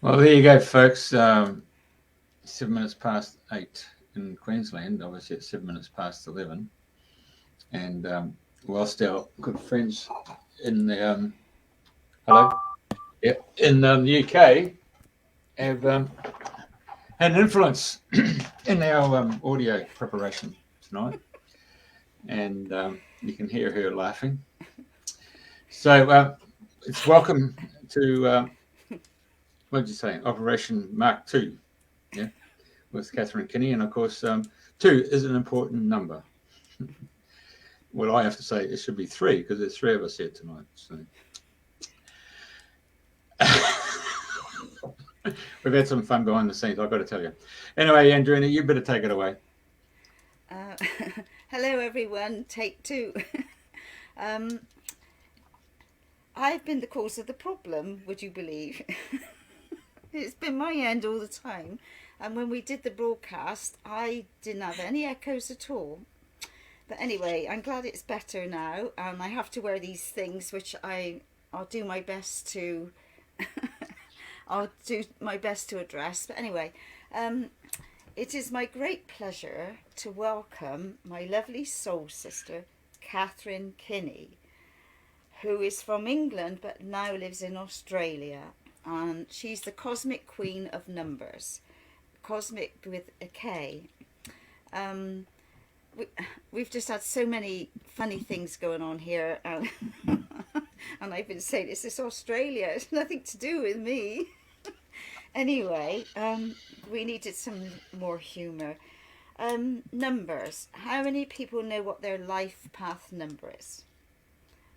Well, there you go, folks. 7 minutes past 8 in Queensland. Obviously, it's 7 minutes past 11. And whilst our good friends in the hello, yeah, in the UK have had an influence in our audio preparation tonight, and you can hear her laughing. So it's welcome to what did you say? Operation Mark II, yeah, with Katharine Kinnie, and of course, two is an important number. Well, I have to say it should be three because there's three of us here tonight. So we've had some fun behind the scenes, I've got to tell you. Anyway, Andrena, you better take it away. Uh, Hello, everyone. Take two. um, I've been the cause of the problem, would you believe? It's been my end all the time. And when we did the broadcast, I didn't have any echoes at all. But anyway, I'm glad it's better now. I have to wear these things, which I'll do my best to I'll do my best to address. But anyway, um, it is my great pleasure to welcome my lovely soul sister, Katharine Kinnie, who is from England but now lives in Australia. And she's the Cosmic Queen of Numbers, Cosmic with a K. Um, we, we've just had so many funny things going on here. And I've been saying, is this Australia? It's nothing to do with me. Anyway, we needed some more humour. Numbers. How many people know what their life path number is?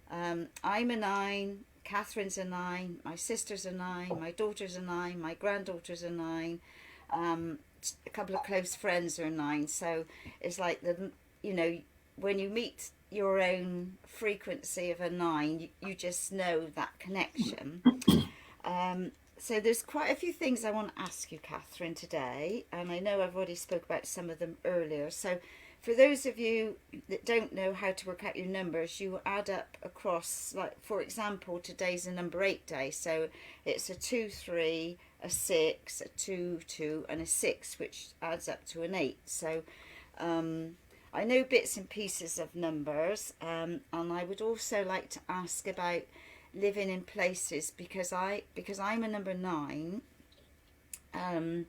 I'm a 9, Catherine's a 9, my sister's a 9, my daughter's a 9, my granddaughter's a 9, um, a couple of close friends are 9. So it's like when you meet your own frequency of a 9, you just know that connection. So there's quite a few things I want to ask you, Katharine, today, and I know I've already spoke about some of them earlier. So for those of you that don't know how to work out your numbers, you add up across, like for example, today's a number 8 day, so it's a 2 3, a 6, a 2 2, and a 6, which adds up to an 8. So I know bits and pieces of numbers, and I would also like to ask about living in places because I'm a number 9, um,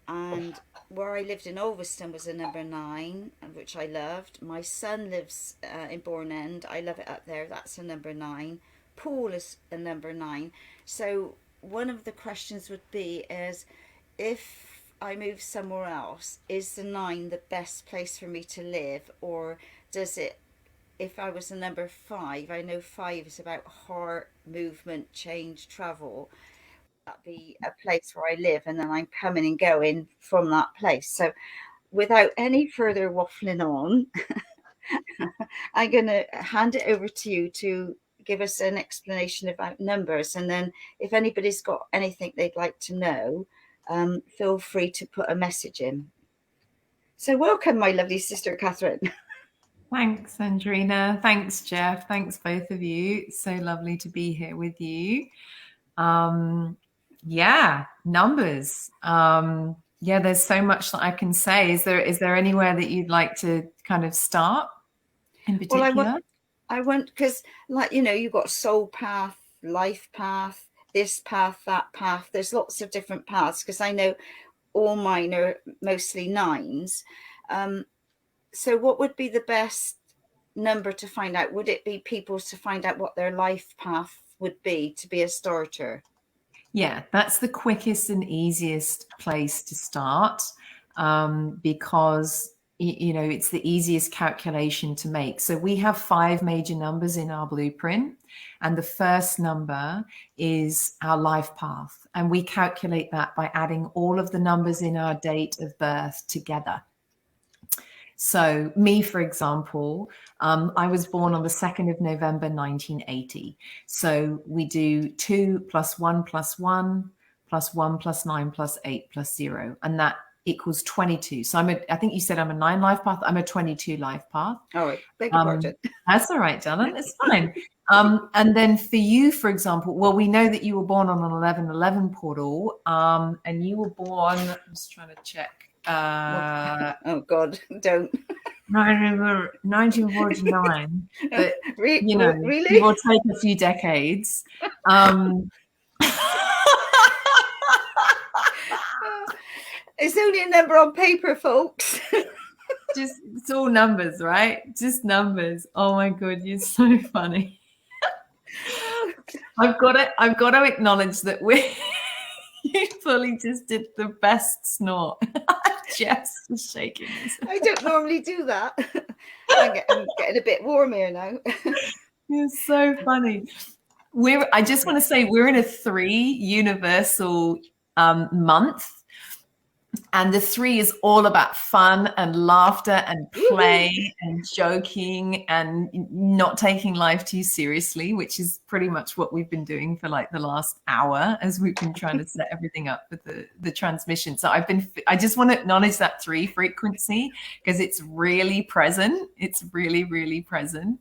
and where I lived in Ulverston was a number 9, which I loved. My son lives in Bourne End. I love it up there. That's a number 9. Poole is a number 9. So one of the questions would be is, if I move somewhere else, is the 9 the best place for me to live, or does it, if I was a number 5, I know 5 is about heart, movement, change, travel. That be a place where I live, and then I'm coming and going from that place. So, without any further waffling on, I'm going to hand it over to you to give us an explanation about numbers. And then, if anybody's got anything they'd like to know, feel free to put a message in. So, welcome, my lovely sister Katharine. Thanks, Andrena. Thanks, Jeff. Thanks, both of you. So lovely to be here with you. Yeah, numbers. Yeah, there's so much that I can say. Is there anywhere that you'd like to kind of start in Well, particular? I want, because, like, you've got soul path, life path, this path, that path. There's lots of different paths, because I know all mine are mostly 9s. Um, so, what would be the best number to find out? Would it be people's to find out what their life path would be to be a starter? Yeah, that's the quickest and easiest place to start, because it's the easiest calculation to make. So we have 5 major numbers in our blueprint, and the first number is our life path, and we calculate that by adding all of the numbers in our date of birth together. So me, for example, I was born on the 2nd of November, 1980. So we do 2 plus 1 plus 1 plus 1 plus 9 plus 8 plus 0. And that equals 22. So I think you said I'm a 9 life path. I'm a 22 life path. Oh, I beg your pardon. That's all right, darling. It's fine. And then for you, for example, well, we know that you were born on an 1111 portal, and you were born, I'm just trying to check. Oh God, don't. 1949. But, Really? it will take a few decades. It's only a number on paper, folks. It's all numbers, right? Just numbers. Oh my God, you're so funny. I've got to acknowledge that you fully just did the best snort. Jess is shaking. I don't normally do that. I'm getting a bit warm here now. You're so funny. I just want to say we're in a 3 universal month. And the 3 is all about fun and laughter and play and joking and not taking life too seriously, which is pretty much what we've been doing for like the last hour as we've been trying to set everything up with the transmission. So I just want to acknowledge that 3 frequency because it's really present. It's really, really present.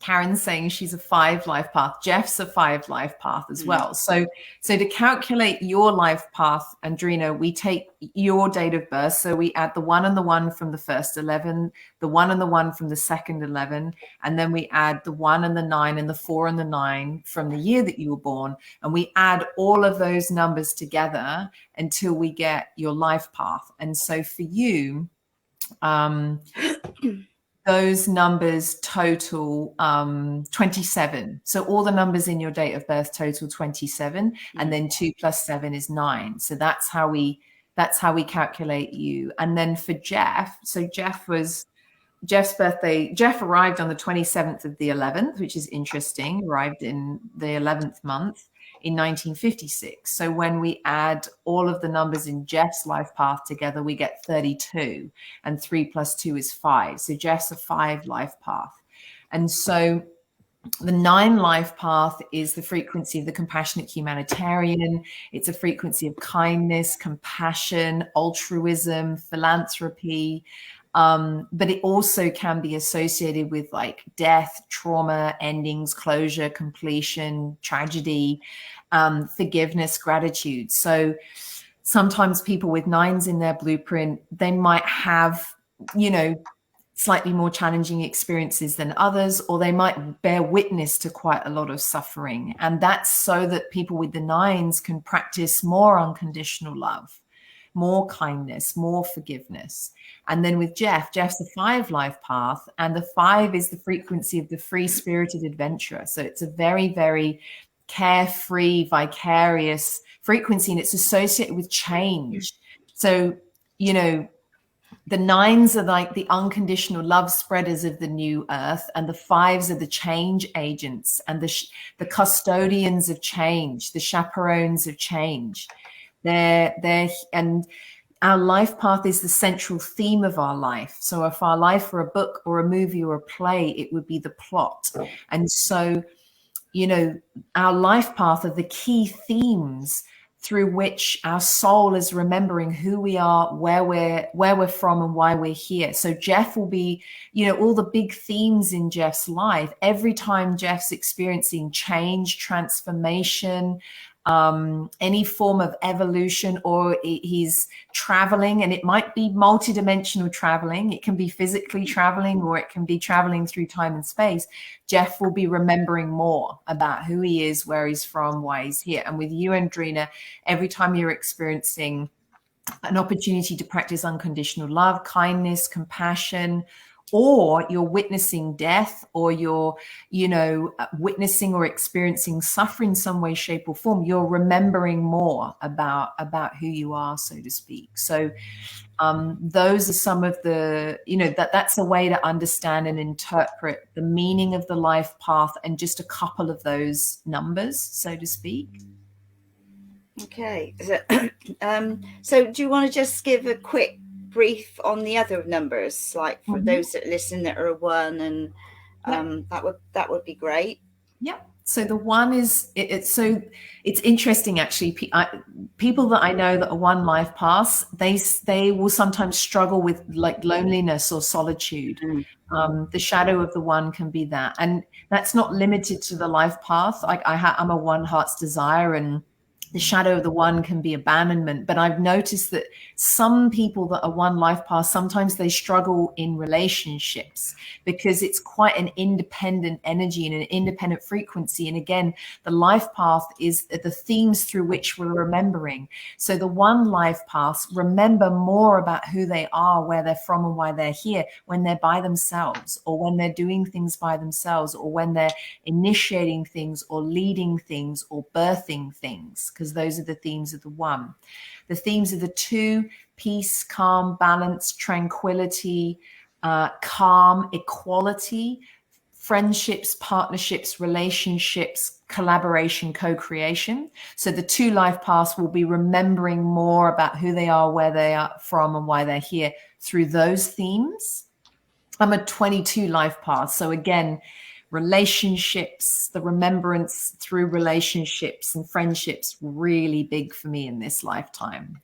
Karen's saying she's a 5 life path. Jeff's a 5 life path as well. So to calculate your life path, Andrena, we take your date of birth. So we add the 1 and the 1 from the first 11, the 1 and the 1 from the second 11, and then we add the 1 and the 9 and the 4 and the 9 from the year that you were born. And we add all of those numbers together until we get your life path. And so for you, those numbers total 27. So all the numbers in your date of birth total 27, and then 2 + 7 is 9. So that's how we calculate you. And then for Jeff, so Jeff's birthday, Jeff arrived on the 27th of the 11th, which is interesting, arrived in the 11th month in 1956. So when we add all of the numbers in Jeff's life path together, we get 32, and 3 + 2 is 5. So Jeff's a 5 life path. And so the 9 life path is the frequency of the compassionate humanitarian. It's a frequency of kindness, compassion, altruism, philanthropy. But it also can be associated with like death, trauma, endings, closure, completion, tragedy, forgiveness, gratitude. So sometimes people with 9s in their blueprint, they might have, slightly more challenging experiences than others, or they might bear witness to quite a lot of suffering. And that's so that people with the 9s can practice more unconditional love, more kindness, more forgiveness. And then with Jeff's a 5 life path, and the 5 is the frequency of the free-spirited adventurer. So it's a very, very carefree, vicarious frequency, and it's associated with change. So, the 9s are like the unconditional love spreaders of the new earth, and the 5s are the change agents and the custodians of change, the chaperones of change. And our life path is the central theme of our life. So if our life were a book or a movie or a play, it would be the plot. And so, our life path are the key themes through which our soul is remembering who we are, where we're from, and why we're here. So Jeff will be, all the big themes in Jeff's life. Every time Jeff's experiencing change, transformation, any form of evolution, or he's traveling, and it might be multidimensional traveling. It can be physically traveling, or it can be traveling through time and space. Jeff will be remembering more about who he is, where he's from, why he's here. And with you, Andrena, every time you're experiencing an opportunity to practice unconditional love, kindness, compassion, or you're witnessing death, or you're, witnessing or experiencing suffering in some way, shape, or form, you're remembering more about who you are, so to speak. So those are some of the, that's a way to understand and interpret the meaning of the life path, and just a couple of those numbers, so to speak. Okay. So do you want to just give a quick brief on the other numbers, like for those that listen that are a 1, and that would be great. Yep. So the one is so it's interesting actually. People that I know that are one life paths, they will sometimes struggle with like loneliness or solitude. The shadow of the one can be that, and that's not limited to the life path. Like I'm a one heart's desire, and the shadow of the one can be abandonment. But I've noticed that some people that are one life path, sometimes they struggle in relationships because it's quite an independent energy and an independent frequency. And again, the life path is the themes through which we're remembering. So the one life paths remember more about who they are, where they're from, and why they're here when they're by themselves, or when they're doing things by themselves, or when they're initiating things or leading things or birthing things, because those are the themes of the one. The themes of the two: peace, calm, balance, tranquility, calm, equality, friendships, partnerships, relationships, collaboration, co-creation. So the two life paths will be remembering more about who they are, where they are from, and why they're here through those themes. I'm a 22 life path. So again, relationships, the remembrance through relationships and friendships, really big for me in this lifetime.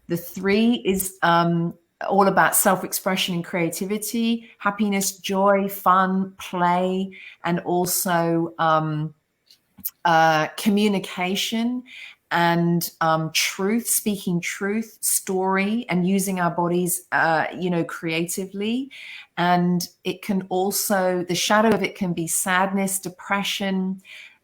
The 3 is all about self-expression and creativity, happiness, joy, fun, play, and also communication and truth, speaking truth, story, and using our bodies, creatively. And it can also, the shadow of it can be sadness, depression,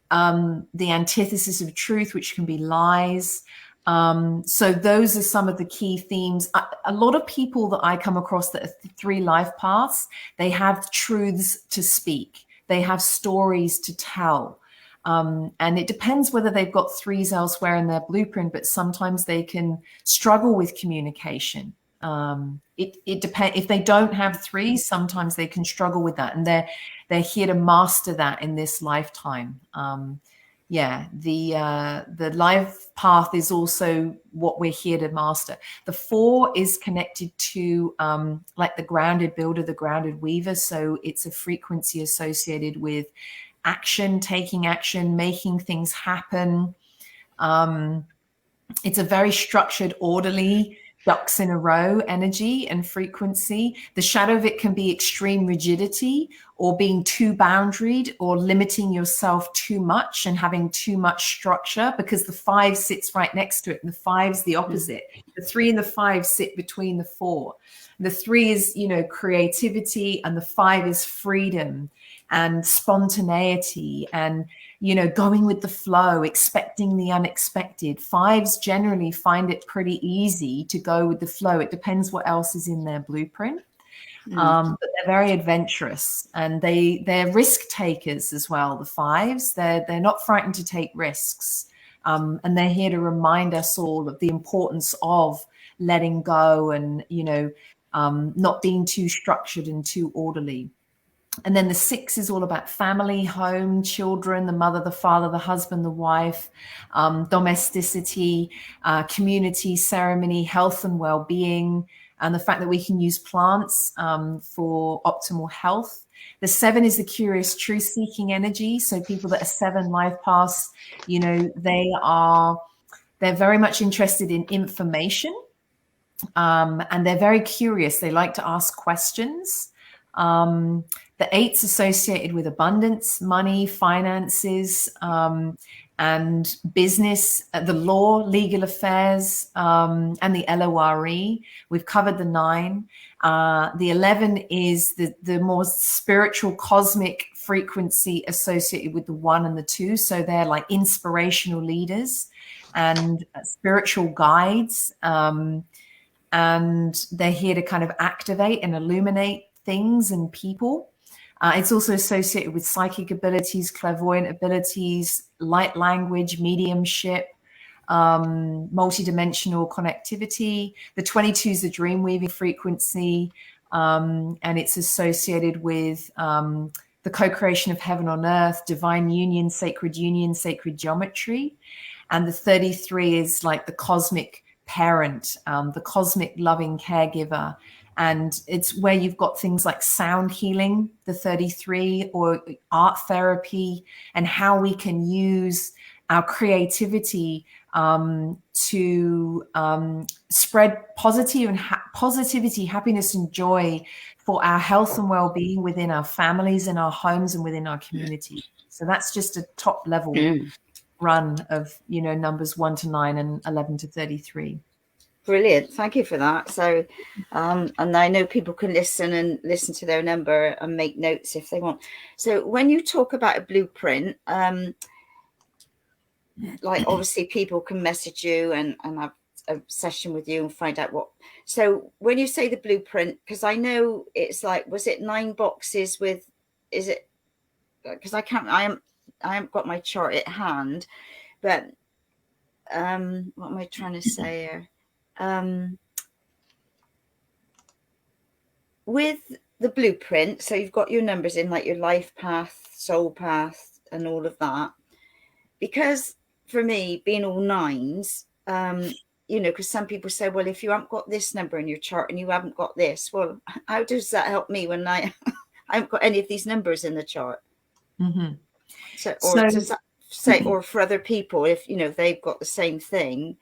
the antithesis of truth, which can be lies. So those are some of the key themes. A lot of people that I come across that are 3 life paths, they have truths to speak. They have stories to tell. And it depends whether they've got 3s elsewhere in their blueprint, but sometimes they can struggle with communication. It depends. If they don't have 3s, sometimes they can struggle with that, and they're here to master that in this lifetime. The life path is also what we're here to master. The 4 is connected to like the grounded builder, the grounded weaver. So it's a frequency associated with action, taking action, making things happen. It's a very structured, orderly, ducks in a row energy and frequency. The shadow of it can be extreme rigidity, or being too boundaried, or limiting yourself too much and having too much structure, because the 5 sits right next to it, and the 5's the opposite. The 3 and the 5 sit between the 4. The 3 is, creativity, and the 5 is freedom and spontaneity and, going with the flow, expecting the unexpected. 5s generally find it pretty easy to go with the flow. It depends what else is in their blueprint. But they're very adventurous, and they're risk takers as well. The 5s, they're not frightened to take risks. And they're here to remind us all of the importance of letting go and, not being too structured and too orderly. And then the 6 is all about family, home, children, the mother, the father, the husband, the wife, domesticity, community, ceremony, health and well-being, and the fact that we can use plants for optimal health. The 7 is the curious, truth-seeking energy. So people that are 7 life paths, they're very much interested in information, and they're very curious. They like to ask questions. The 8's associated with abundance, money, finances, and business, the law, legal affairs, and the LORE. We've covered the 9. The 11 is the more spiritual, cosmic frequency associated with the 1 and the 2. So they're like inspirational leaders and spiritual guides. And they're here to kind of activate and illuminate things and people. It's also associated with psychic abilities, clairvoyant abilities, light language, mediumship, multidimensional connectivity. The 22 is the dream weaving frequency, and it's associated with the co-creation of heaven on earth, divine union, sacred geometry. And the 33 is like the cosmic parent, the cosmic loving caregiver, And it's where you've got things like sound healing, the 33, or art therapy, and how we can use our creativity to spread positivity, happiness, and joy for our health and well-being within our families, in our homes, and within our community. So that's just a top level run of, you know, numbers 1 to 9 and 11 to 33. Brilliant. Thank you for that. So, and I know people can listen to their number and make notes if they want. So when you talk about a blueprint, like obviously people can message you and have a session with you and find out what. So when you say the blueprint, because I know it's like, was it 9 boxes with, is it, because I haven't got my chart at hand, but what am I trying to say here? With the blueprint, so you've got your numbers in, like your life path, soul path, and all of that. Because for me, being all 9s, you know, because some people say, well, if you haven't got this number in your chart and you haven't got this, well, how does that help me when I haven't got any of these numbers in the chart? Mm-hmm. So does that say, or for other people, if, you know, they've got the same thing?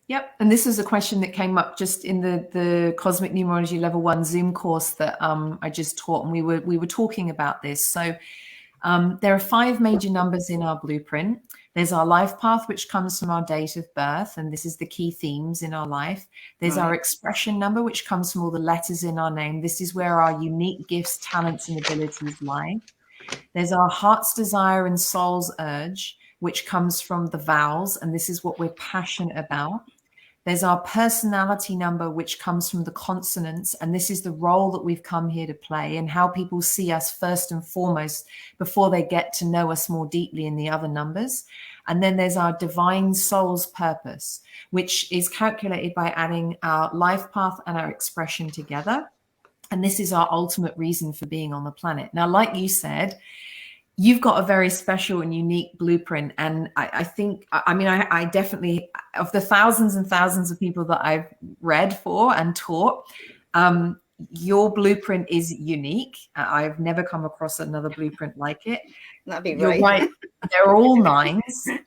Yep. And this is a question that came up just in the Cosmic Numerology Level 1 Zoom course that I just taught, and we were talking about this. So there are 5 major numbers in our blueprint. There's our life path, which comes from our date of birth, and this is the key themes in our life. There's our expression number, which comes from all the letters in our name. This is where our unique gifts, talents, and abilities lie. There's our heart's desire and soul's urge, which comes from the vowels, and this is what we're passionate about. There's our personality number, which comes from the consonants, and this is the role that we've come here to play and how people see us first and foremost before they get to know us more deeply in the other numbers. And then there's our divine soul's purpose, which is calculated by adding our life path and our expression together. And this is our ultimate reason for being on the planet. Now, like you said, you've got a very special and unique blueprint. And I think, I mean, I definitely, of the thousands and thousands of people that I've read for and taught, your blueprint is unique. I've never come across another blueprint like it. That'd be You're right. They're all 9s.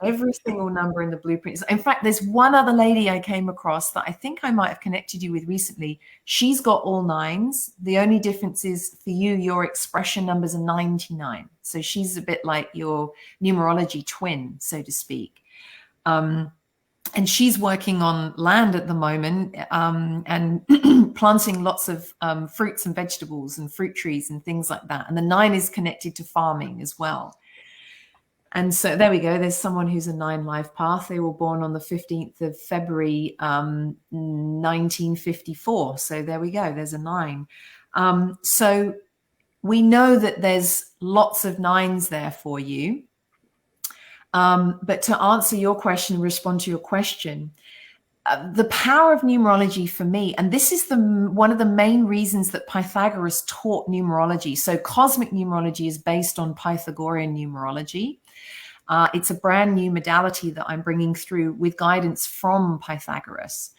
Every single number in the blueprint. In fact, there's one other lady I came across that I think I might have connected you with recently. She's got all 9s. The only difference is for you, your expression numbers are 99. So she's a bit like your numerology twin, so to speak. And she's working on land at the moment and planting lots of fruits and vegetables and fruit trees and things like that. And the 9 is connected to farming as well. And so there we go. There's someone who's a 9 life path. They were born on the 15th of February, 1954. So there we go. There's a 9. So we know that there's lots of 9s there for you. But to answer your question, respond to your question, the power of numerology for me, and this is one of the main reasons that Pythagoras taught numerology. So cosmic numerology is based on Pythagorean numerology. It's a brand new modality that I'm bringing through with guidance from Pythagoras.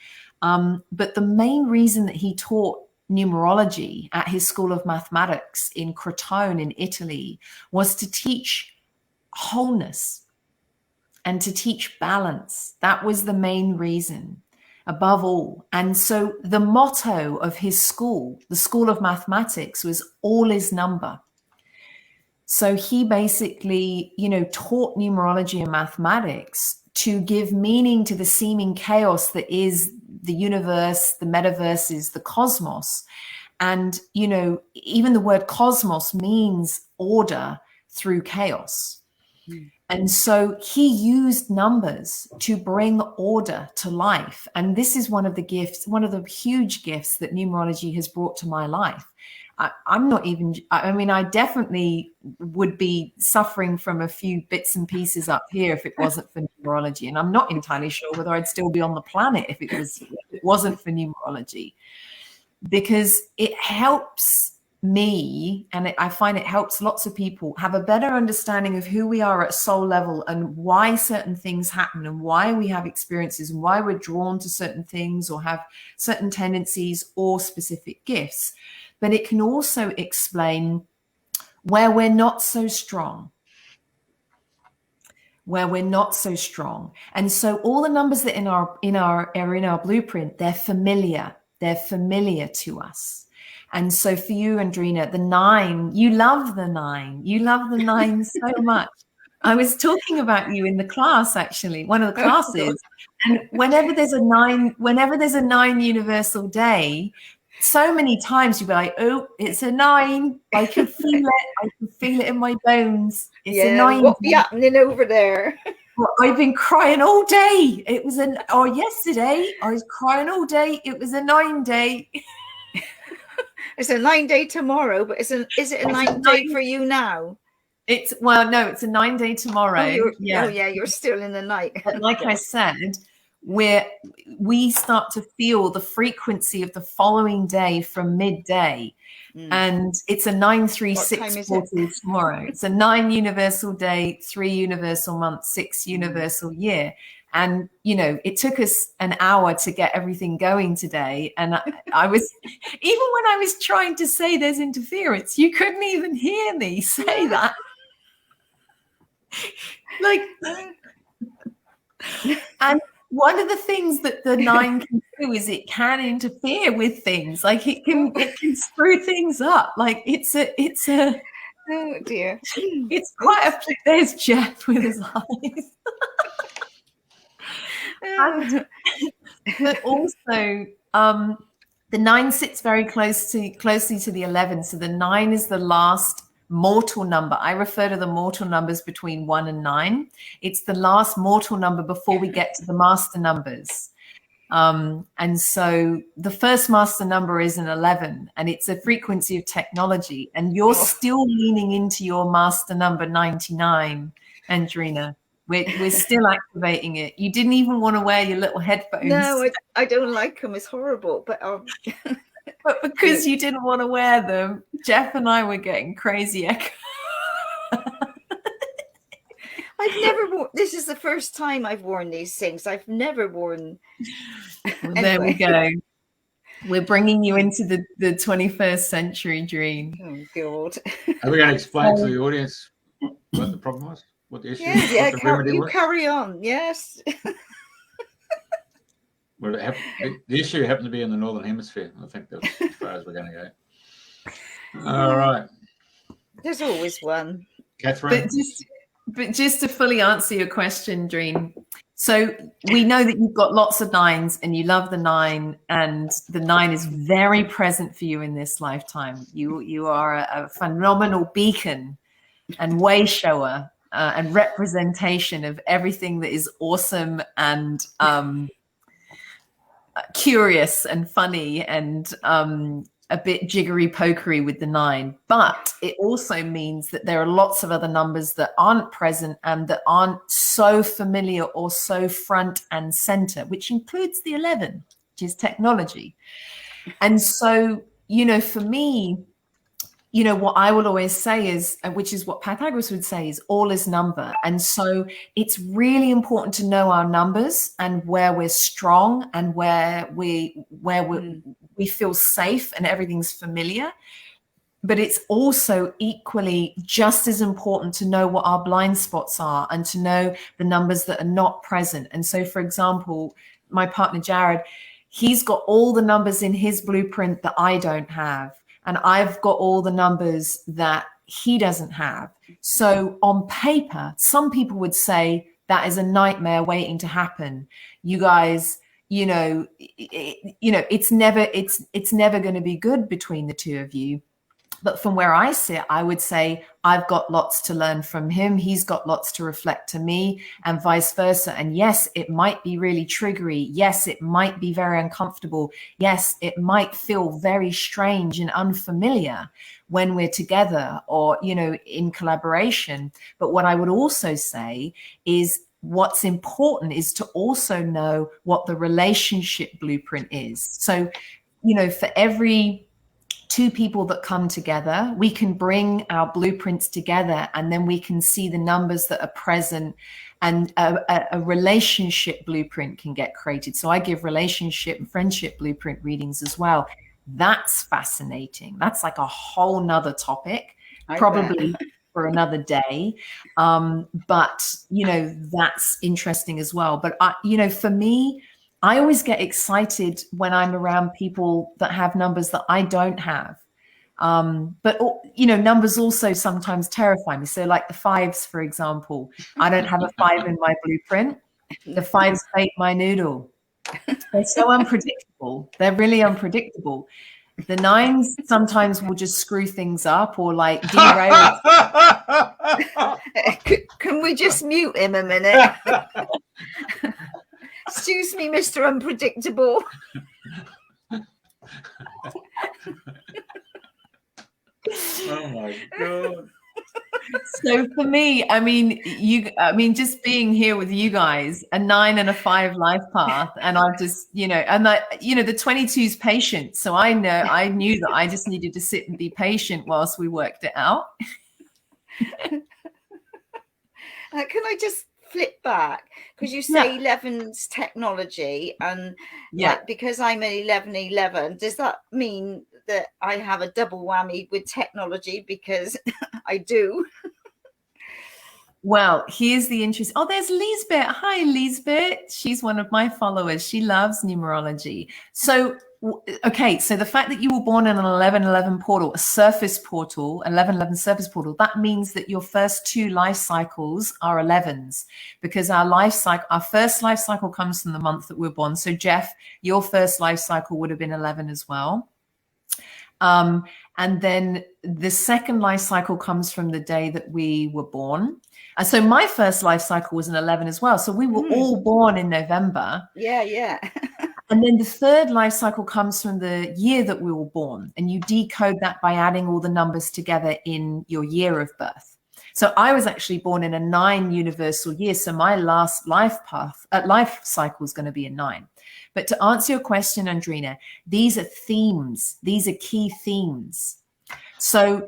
But the main reason that he taught numerology at his School of Mathematics in Crotone in Italy was to teach wholeness and to teach balance. That was the main reason above all. And so the motto of his school, the School of Mathematics, was all is number. So he basically, you know, taught numerology and mathematics to give meaning to the seeming chaos that is the universe, the metaverses, the cosmos. And, you know, even the word cosmos means order through chaos. And so he used numbers to bring order to life. And this is one of the gifts, one of the huge gifts that numerology has brought to my life. I'm not even, I mean, I definitely would be suffering from a few bits and pieces up here if it wasn't for numerology. And I'm not entirely sure whether I'd still be on the planet if it wasn't for numerology, because it helps me, and I find it helps lots of people have a better understanding of who we are at soul level and why certain things happen and why we have experiences and why we're drawn to certain things or have certain tendencies or specific gifts. But it can also explain where we're not so strong. And so all the numbers that are in our blueprint, they're familiar to us. And so for you, Andrena, the 9, you love the 9 so much. I was talking about you in the class, actually, one of the classes. And whenever there's a 9 universal day, so many times you'll be like, oh, it's a 9. I can feel it in my bones. It's a 9. What be happening over there? Well, I've been crying all day. Yesterday I was crying all day. It was a 9 day. It's a 9 day tomorrow, but is it a 9 day for you now? It's a 9 day tomorrow. You're still in the night. But like I said, we start to feel the frequency of the following day from midday. And it's a 936 portal tomorrow. It's a 9 universal day, 3 universal month, 6 universal year. And, it took us an hour to get everything going today. And I was, even when I was trying to say there's interference, you couldn't even hear me say that. And one of the things that the 9 can do is it can interfere with things. Like it can screw things up. Like it's a oh dear. It's quite a, there's Jeff with his eyes. But also the 9 sits very closely to the 11. So the 9 is the last mortal number. I refer to the mortal numbers between 1 and 9. It's the last mortal number before we get to the master numbers. And so the first master number is an 11, and it's a frequency of technology. And you're still leaning into your master number 99, Andrena. We're still activating it. You didn't even want to wear your little headphones. No, I don't like them. It's horrible. But but because you didn't want to wear them, Jeff and I were getting crazy echo. I've never worn. This is the first time I've worn these things. I've never worn. Well, there we go. We're bringing you into the 21st century, dream. Oh God! Are we going to explain to the audience what the problem was? What the issue? Yeah. Carry on. Yes. Well, the issue happened to be in the northern hemisphere. I think that's as far as we're going to go. All right. There's always one. Katharine. But just to fully answer your question, Dream. So we know that you've got lots of 9s and you love the 9, and the 9 is very present for you in this lifetime. You are a phenomenal beacon and way shower and representation of everything that is awesome and curious and funny and a bit jiggery pokery with the 9. But it also means that there are lots of other numbers that aren't present and that aren't so familiar or so front and center, which includes the 11, which is technology. And so, for me, what I will always say is, which is what Pythagoras would say, is all is number. And so it's really important to know our numbers and where we're strong and where we feel safe and everything's familiar. But it's also equally just as important to know what our blind spots are and to know the numbers that are not present. And so, for example, my partner, Jared, he's got all the numbers in his blueprint that I don't have. And I've got all the numbers that he doesn't have. So on paper, some people would say that is a nightmare waiting to happen. You guys, it's never going to be good between the two of you. But from where I sit, I would say I've got lots to learn from him. He's got lots to reflect to me, and vice versa. And yes, it might be really triggery. Yes, it might be very uncomfortable. Yes, it might feel very strange and unfamiliar when we're together or, in collaboration. But what I would also say is what's important is to also know what the relationship blueprint is. So, for every two people that come together, we can bring our blueprints together, and then we can see the numbers that are present, and a relationship blueprint can get created. So I give relationship and friendship blueprint readings as well. That's fascinating. That's like a whole nother topic, probably for another day. But, that's interesting as well. But, for me, I always get excited when I'm around people that have numbers that I don't have. But numbers also sometimes terrify me. So like the fives, for example, I don't have a 5 in my blueprint. The fives fake my noodle. They're so unpredictable. They're really unpredictable. The 9s sometimes will just screw things up or like derail. Can we just mute him a minute? Excuse me, Mr. Unpredictable. Oh my God. So for me, just being here with you guys, a 9 and a 5 life path, and I've just, the 22's patient. So I knew that I just needed to sit and be patient whilst we worked it out. Can I just flip back? Because you say 11's technology, and because I'm an 11, does that mean that I have a double whammy with technology? Because I do. Well, here's the interest. Oh, there's Lisbeth. Hi, Lisbeth. She's one of my followers. She loves numerology. So, okay. So the fact that you were born in an 1111 portal, a surface portal, 1111 surface portal, that means that your first 2 life cycles are 11s, because our first life cycle comes from the month that we're born. So Jeff, your first life cycle would have been 11 as well. And then the second life cycle comes from the day that we were born. And so my first life cycle was an 11 as well. So we were all born in November. Yeah. And then the third life cycle comes from the year that we were born. And you decode that by adding all the numbers together in your year of birth. So I was actually born in a 9 universal year. So my last life cycle is going to be a 9. But to answer your question, Andrena, these are themes. These are key themes. So,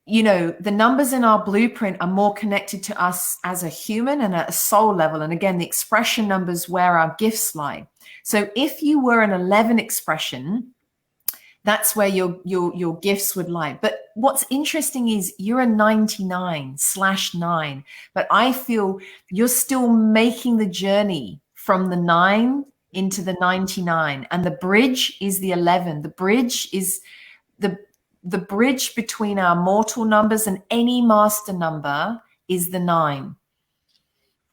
the numbers in our blueprint are more connected to us as a human and at a soul level. And again, the expression numbers where our gifts lie. So if you were an 11 expression, that's where your gifts would lie. But what's interesting is you're a 99/9, but I feel you're still making the journey from the 9 into the 99, and the bridge is the 11. The bridge is the bridge between our mortal numbers and any master number is the 9.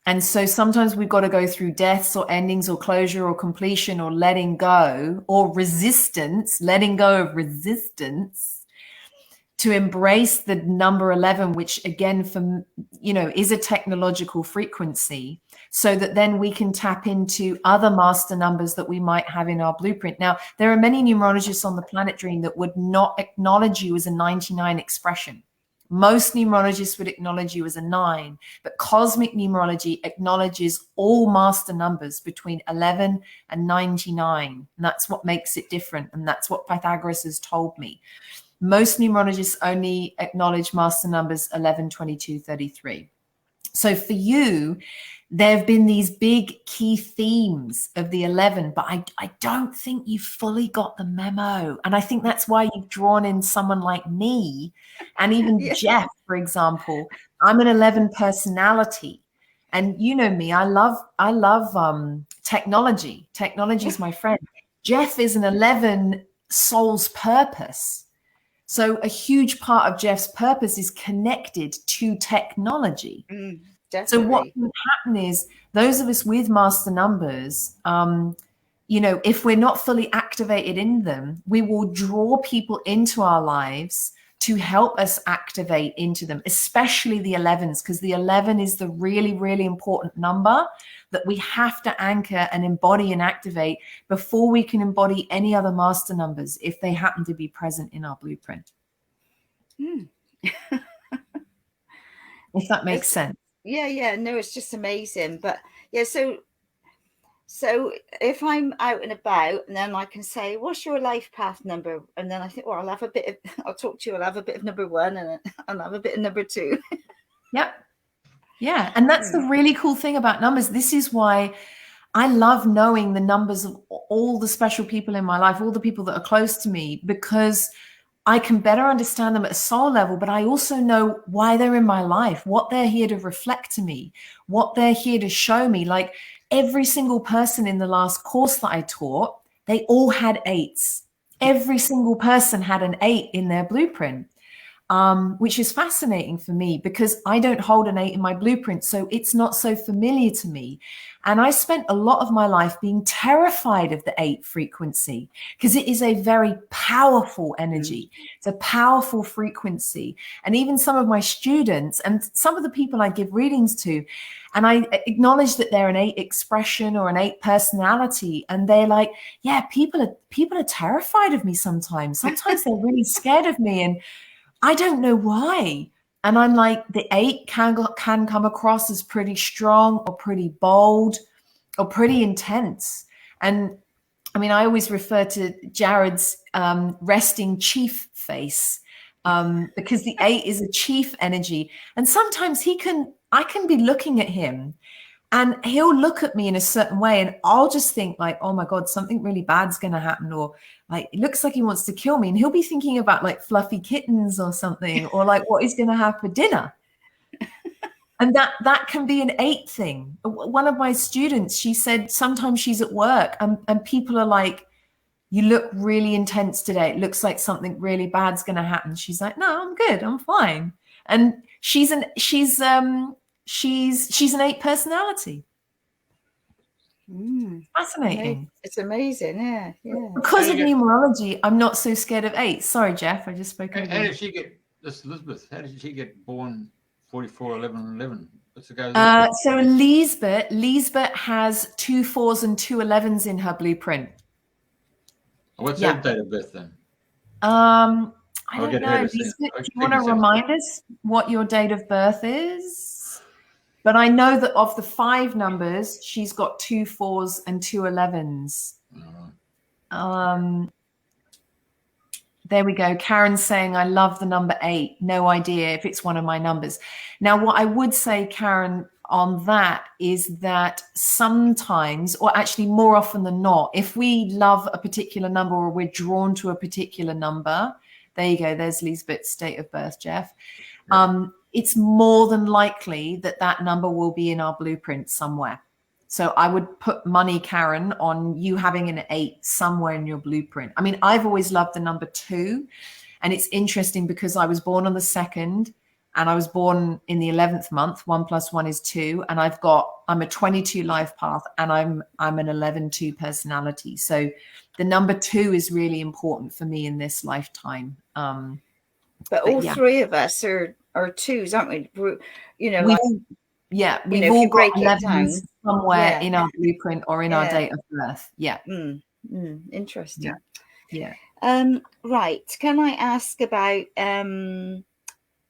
And so sometimes we've got to go through deaths or endings or closure or completion or letting go or resistance, letting go of resistance to embrace the number 11, which again, is a technological frequency, so that then we can tap into other master numbers that we might have in our blueprint. Now, there are many numerologists on the planet, Dream, that would not acknowledge you as a 99 expression. Most numerologists would acknowledge you as a 9, but Cosmic Numerology acknowledges all master numbers between 11 and 99. And that's what makes it different. And that's what Pythagoras has told me. Most numerologists only acknowledge master numbers 11, 22, 33. So for you, there have been these big key themes of the 11, but I don't think you fully got the memo. And I think that's why you've drawn in someone like me and even Jeff, for example. I'm an 11 personality. And you know me, I love technology. Technology is my friend. Jeff is an 11 soul's purpose. So a huge part of Jeff's purpose is connected to technology. So what can happen is those of us with master numbers, if we're not fully activated in them, we will draw people into our lives to help us activate into them, especially the 11s, because the 11 is the really, really important number that we have to anchor and embody and activate before we can embody any other master numbers if they happen to be present in our blueprint. If that makes sense. Yeah. No, it's just amazing. But yeah, so So if I'm out and about, and then I can say, "What's your life path number?" And then I think, well, I'll have a bit of. I'll talk to you. I'll have a bit of number 1, and I'll have a bit of number 2. Yep. Yeah. And that's the really cool thing about numbers. This is why I love knowing the numbers of all the special people in my life, all the people that are close to me, because I can better understand them at a soul level, but I also know why they're in my life, what they're here to reflect to me, what they're here to show me. Like every single person in the last course that I taught, they all had 8s. Every single person had an 8 in their blueprint. Which is fascinating for me because I don't hold an 8 in my blueprint. So it's not so familiar to me. And I spent a lot of my life being terrified of the 8 frequency because it is a very powerful energy. It's a powerful frequency. And even some of my students and some of the people I give readings to, and I acknowledge that they're an 8 expression or an 8 personality. And they're like, yeah, people are terrified of me sometimes. Sometimes they're really scared of me. And I don't know why. And I'm like, the 8 can come across as pretty strong or pretty bold or pretty intense. And I mean, I always refer to Jared's resting chief face because the 8 is a chief energy. And sometimes I can be looking at him and he'll look at me in a certain way and I'll just think like, oh my God, something really bad's going to happen. Or like, it looks like he wants to kill me. And he'll be thinking about like fluffy kittens or something, or like what he's going to have for dinner. And that can be an 8 thing. One of my students, she said sometimes she's at work and people are like, you look really intense today. It looks like something really bad's going to happen. She's like, no, I'm good. I'm fine. And she's an 8 personality. Fascinating. It's amazing. Yeah. Because of numerology, I'm not so scared of 8. Sorry, Jeff, I just spoke over you. How did she get this, Elizabeth? How did she get born 44, 11, 11? What's the go? So Lisbeth has 2 4s and 2 11s in her blueprint. What's her date of birth then? I don't know. Lisbeth, do you want to remind us what your date of birth is? But I know that of the 5 numbers, she's got 2 4s and 2 11s. There we go. Karen's saying, I love the number 8. No idea if it's one of my numbers. Now, what I would say, Karen, on that is that sometimes, or actually more often than not, if we love a particular number or we're drawn to a particular number, there you go. There's Lisbeth's date of birth, Jeff. It's more than likely that number will be in our blueprint somewhere. So I would put money, Karen, on you having an 8 somewhere in your blueprint. I mean, I've always loved the number 2. And it's interesting because I was born on the 2nd and I was born in the 11th month. 1 + 1 is 2. And I'm a 22 life path and I'm an 11-2 personality. So the number 2 is really important for me in this lifetime. But all 3 of us are 2s, aren't we? We've all got 11s somewhere in our blueprint or in our date of birth. Yeah. Interesting. Yeah. Right. Can I ask about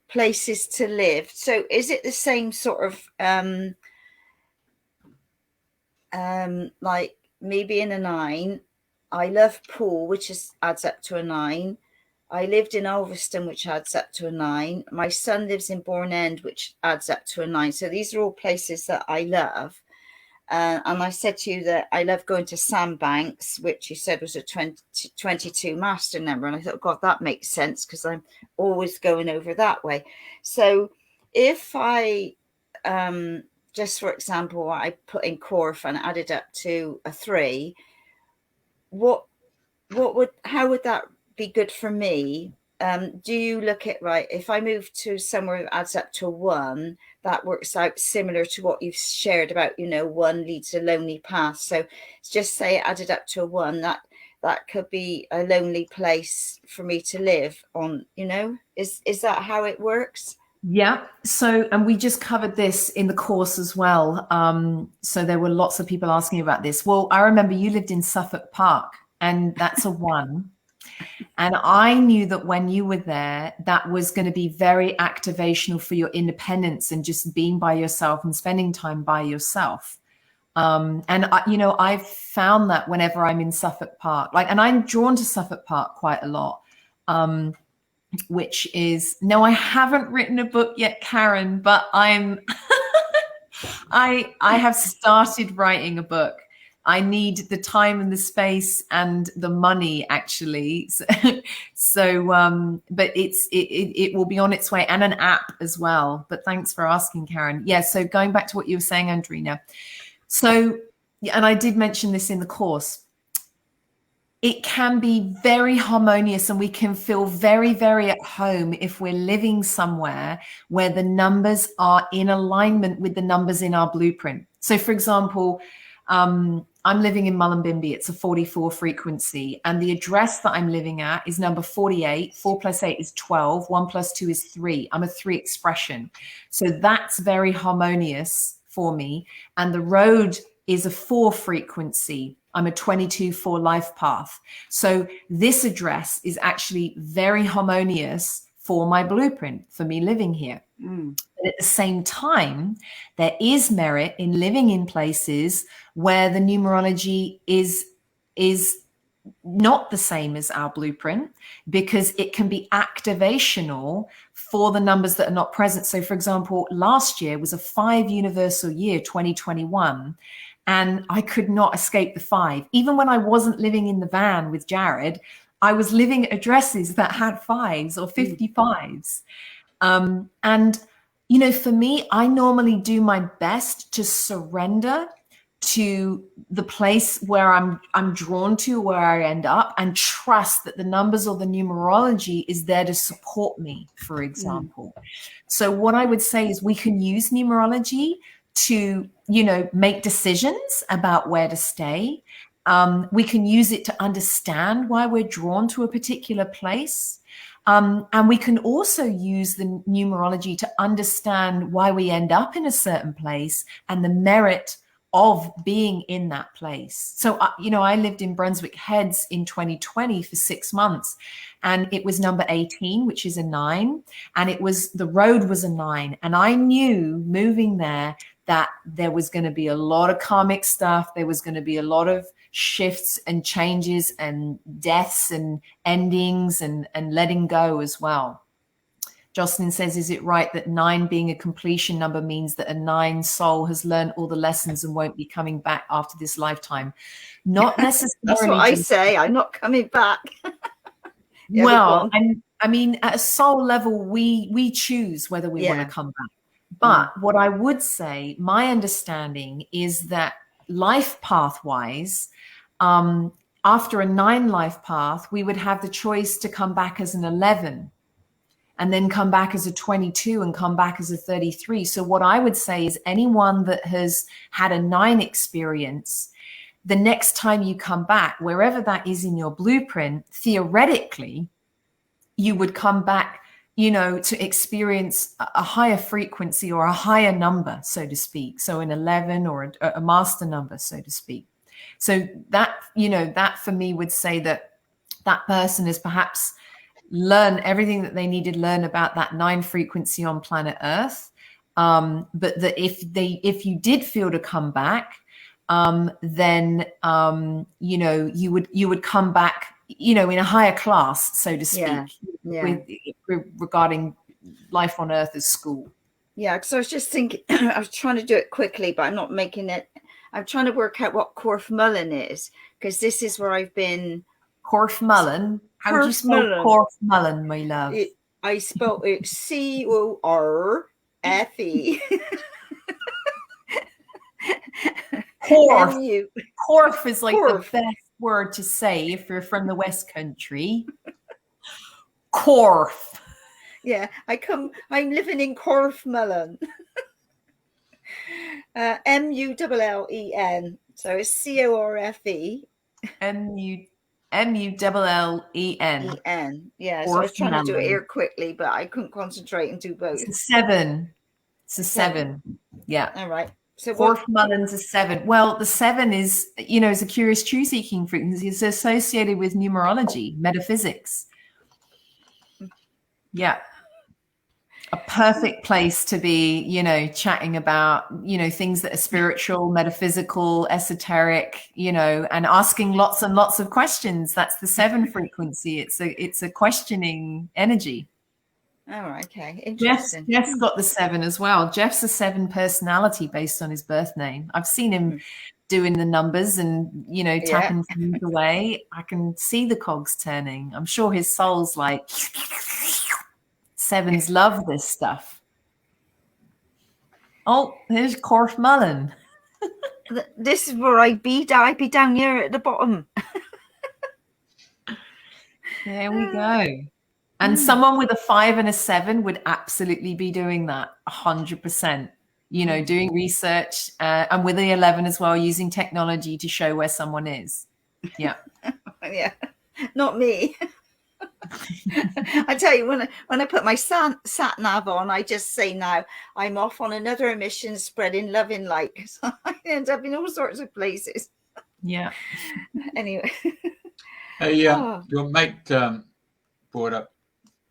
places to live? So is it the same sort of like me being a 9? I love Poole, which adds up to a 9. I lived in Ulverston, which adds up to a 9. My son lives in Bourne End, which adds up to a 9. So these are all places that I love. And I said to you that I love going to Sandbanks, which you said was a 22 master number. And I thought, God, that makes sense because I'm always going over that way. So if I, just for example, I put in Corf and added up to a 3, how would that be good for me? Do you look at, right, if I move to somewhere that adds up to a 1, that works out similar to what you've shared about, 1 leads a lonely path. So just say it added up to a 1, that could be a lonely place for me to live on, is that how it works? Yeah. So, and we just covered this in the course as well. So there were lots of people asking about this. Well, I remember you lived in Suffolk Park and that's a 1. And I knew that when you were there, that was going to be very activational for your independence and just being by yourself and spending time by yourself. And I've found that whenever I'm in Suffolk Park, and I'm drawn to Suffolk Park quite a lot, which is, no, I haven't written a book yet, Karen, but I have started writing a book. I need the time and the space and the money, actually. But it will be on its way, and an app as well. But thanks for asking, Karen. Yeah. So going back to what you were saying, Andrena. So, and I did mention this in the course, it can be very harmonious, and we can feel very, very at home if we're living somewhere where the numbers are in alignment with the numbers in our blueprint. So for example, I'm living in Mullumbimby. It's a 44 frequency, and the address that I'm living at is number 48. 4 + 8 is 12. 1 + 2 is 3. I'm a 3 expression. So that's very harmonious for me. And the road is a 4 frequency. I'm a 22/4 life path. So this address is actually very harmonious for my blueprint, for me living here. But at the same time, there is merit in living in places where the numerology is not the same as our blueprint, because it can be activational for the numbers that are not present. So for example, last year was a 5 universal year, 2021. And I could not escape the 5. Even when I wasn't living in the van with Jared, I was living at addresses that had 5s or 55s. And, for me, I normally do my best to surrender to the place where I'm drawn to, where I end up, and trust that the numbers or the numerology is there to support me, for example. So what I would say is we can use numerology to, make decisions about where to stay. We can use it to understand why we're drawn to a particular place. And we can also use the numerology to understand why we end up in a certain place and the merit of being in that place. So, I lived in Brunswick Heads in 2020 for 6 months, and it was number 18, which is a 9. And the road was a 9. And I knew moving there that there was going to be a lot of karmic stuff. There was going to be a lot of shifts and changes and deaths and endings and letting go as well. Jocelyn says, is it right that 9 being a completion number means that a 9 soul has learned all the lessons and won't be coming back after this lifetime? Not necessarily. That's what I say. I'm not coming back. Well, I mean, at a soul level, we choose whether we want to come back. But what I would say, my understanding is that life path wise, after a 9 life path, we would have the choice to come back as an 11 and then come back as a 22 and come back as a 33. So what I would say is anyone that has had a 9 experience, the next time you come back, wherever that is in your blueprint, theoretically, you would come back, to experience a higher frequency or a higher number, so to speak. So an 11 or a master number, so to speak. So that, that for me would say that person has perhaps learned everything that they needed to learn about that 9 frequency on planet Earth. But that if you did feel to come back, then, you would come back, in a higher class, so to speak, regarding life on Earth as school. Yeah, because I was just thinking, I was trying to do it quickly, but I'm not making it. I'm trying to work out what Corf Mullen is, because this is where I've been. Corf Mullen? How do you spell Corf Mullen, my love? I spelled it C-O-R-F-E. Corf. Corf is like the best word to say if you're from the West Country. Corf. Yeah, I'm living in Corf Mullen. M-U-L-L-E-N. So it's C-O-R-F-E. M-U-L-L-E-N. E-N. Yeah, so I was trying to do it here quickly, but I couldn't concentrate and do both. It's a 7. It's a 7. Yeah. All right. So Corf Mullen's a 7. Well, the 7 is, is a curious truth-seeking frequency. It's associated with numerology, metaphysics. Yeah. a perfect place to be, you know, chatting about, you know, things that are spiritual, metaphysical, esoteric, you know, and asking lots and lots of questions. That's the 7 frequency. It's a questioning energy. Oh, okay. Interesting. Jeff's got the 7 as well. Jeff's a 7 personality based on his birth name. I've seen him doing the numbers and, you know, tapping things away. I can see the cogs turning. I'm sure his soul's like, 7s love this stuff. Oh, there's Corf Mullen. This is where I'd be down here at the bottom. There we go. And someone with a 5 and a 7 would absolutely be doing that 100%, you know, doing research and with the 11 as well, using technology to show where someone is. Yeah. Yeah, not me. I tell you, when I put my sat nav on, I just say now I'm off on another mission, spreading love and light. So I end up in all sorts of places. Yeah. Anyway. Hey, your mate brought up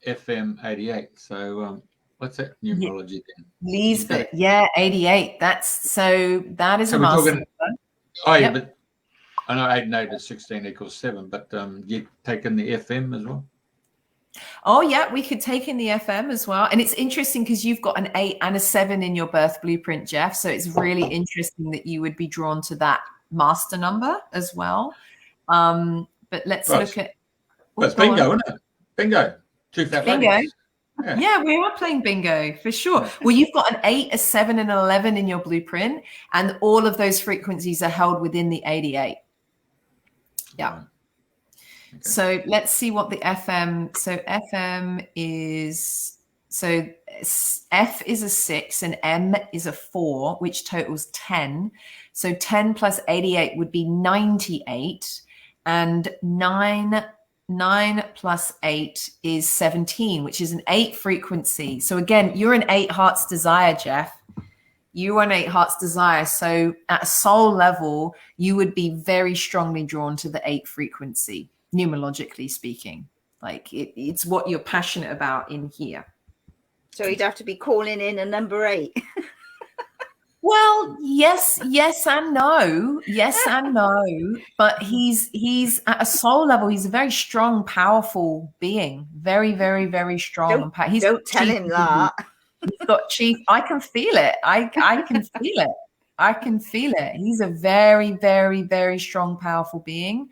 FM 88. So what's that numerology then? Lisbeth, 88. That is so a master. Oh, yeah, but I know 8 and 8 is 16 equals 7, but you take in the FM as well? Oh, yeah, we could take in the FM as well. And it's interesting because you've got an 8 and a 7 in your birth blueprint, Jeff. So it's really interesting that you would be drawn to that master number as well. But let's look at... That's bingo, isn't it? Bingo. 2 fat bingo. ladies. Yeah, we are playing bingo for sure. Well, you've got an 8, a 7, and an 11 in your blueprint, and all of those frequencies are held within the 88. Yeah. Okay. So let's see what the FM. So FM is, so F is a 6 and M is a 4, which totals 10. So 10 plus 88 would be 98, and 9 plus 8 is 17, which is an 8 frequency. So again, you're an 8 hearts desire, Jeff. You are an 8 hearts desire. So at a soul level, you would be very strongly drawn to the 8 frequency, numerologically speaking. Like it's what you're passionate about in here. So you'd have to be calling in a number 8. Well, yes and no. Yes and no. But he's at a soul level, he's a very strong, powerful being. Very, very, very strong. Don't tell him that. He's got chief. I can feel it. I can feel it. I can feel it. He's a very, very, very strong, powerful being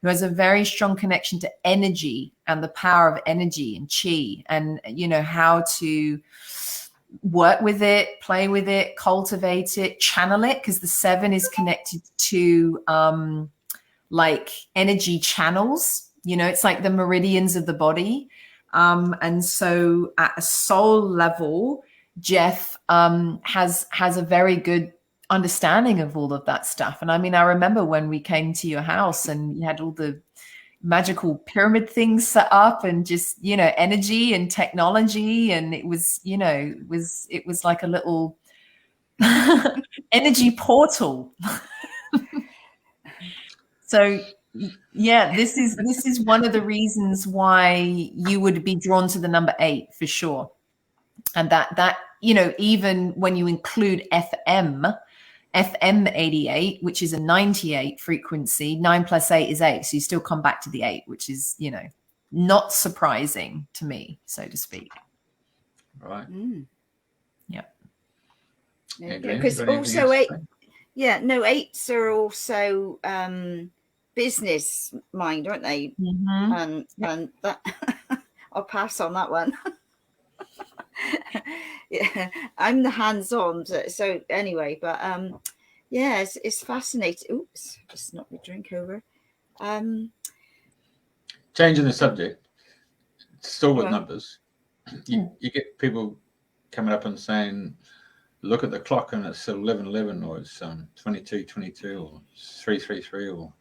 who has a very strong connection to energy and the power of energy and chi, and, you know, how to work with it, play with it, cultivate it, channel it, because the 7 is connected to like energy channels. You know, it's like the meridians of the body. And so at a soul level, Jeff has a very good understanding of all of that stuff. And I mean, I remember when we came to your house and you had all the magical pyramid things set up and just, you know, energy and technology. And it was, you know, it was like a little energy portal. So yeah, this is one of the reasons why you would be drawn to the number 8 for sure. And that, you know, even when you include FM 88, which is a 98 frequency, 9 plus 8 is 8. So you still come back to the 8, which is, you know, not surprising to me, so to speak. Right. Yeah. Because also 8, yeah, no, 8s are also business mind, aren't they? And that I'll pass on that one. Yeah, I'm the hands-on. So anyway, but yeah, it's fascinating. Oops, just knocked my drink over. Changing the subject, still with numbers. You get people coming up and saying, look at the clock and it's 11:11, or it's 22:22, or 3:33, or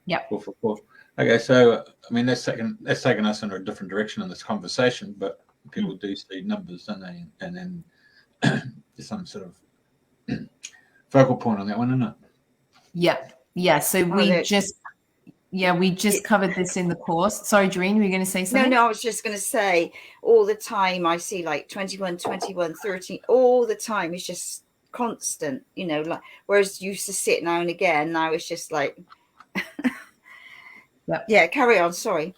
4:44. Okay, so I mean that's taken us in a different direction in this conversation, but people do see numbers, don't they? And then there's some sort of focal point on that one, isn't it? Yeah. So we just Yeah, we just covered this in the course. Sorry, Doreen, were you going to say something? No, I was just going to say, all the time I see like 21, 21, 13, all the time. It's just constant, you know, like, whereas you used to sit now and again, now it's just like, yeah, carry on, sorry.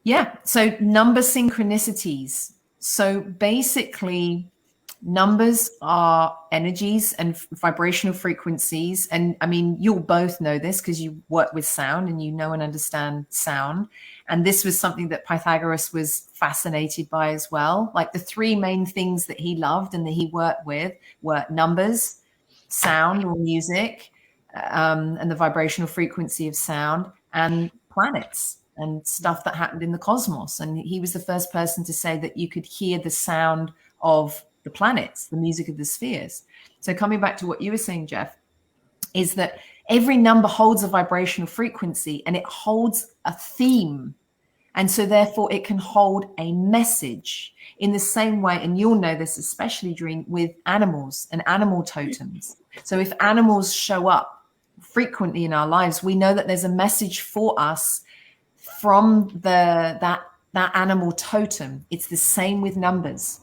Yeah, so number synchronicities. So basically, numbers are energies and vibrational frequencies. And I mean, you'll both know this because you work with sound and you know and understand sound. And this was something that Pythagoras was fascinated by as well. Like the three main things that he loved and that he worked with were numbers, sound or music, and the vibrational frequency of sound, and planets and stuff that happened in the cosmos. And he was the first person to say that you could hear the sound of the planets, the music of the spheres. So coming back to what you were saying, Jeff, is that every number holds a vibrational frequency and it holds a theme. And so therefore it can hold a message in the same way. And you'll know this, especially with animals and animal totems. So if animals show up frequently in our lives, we know that there's a message for us from that animal totem. It's the same with numbers.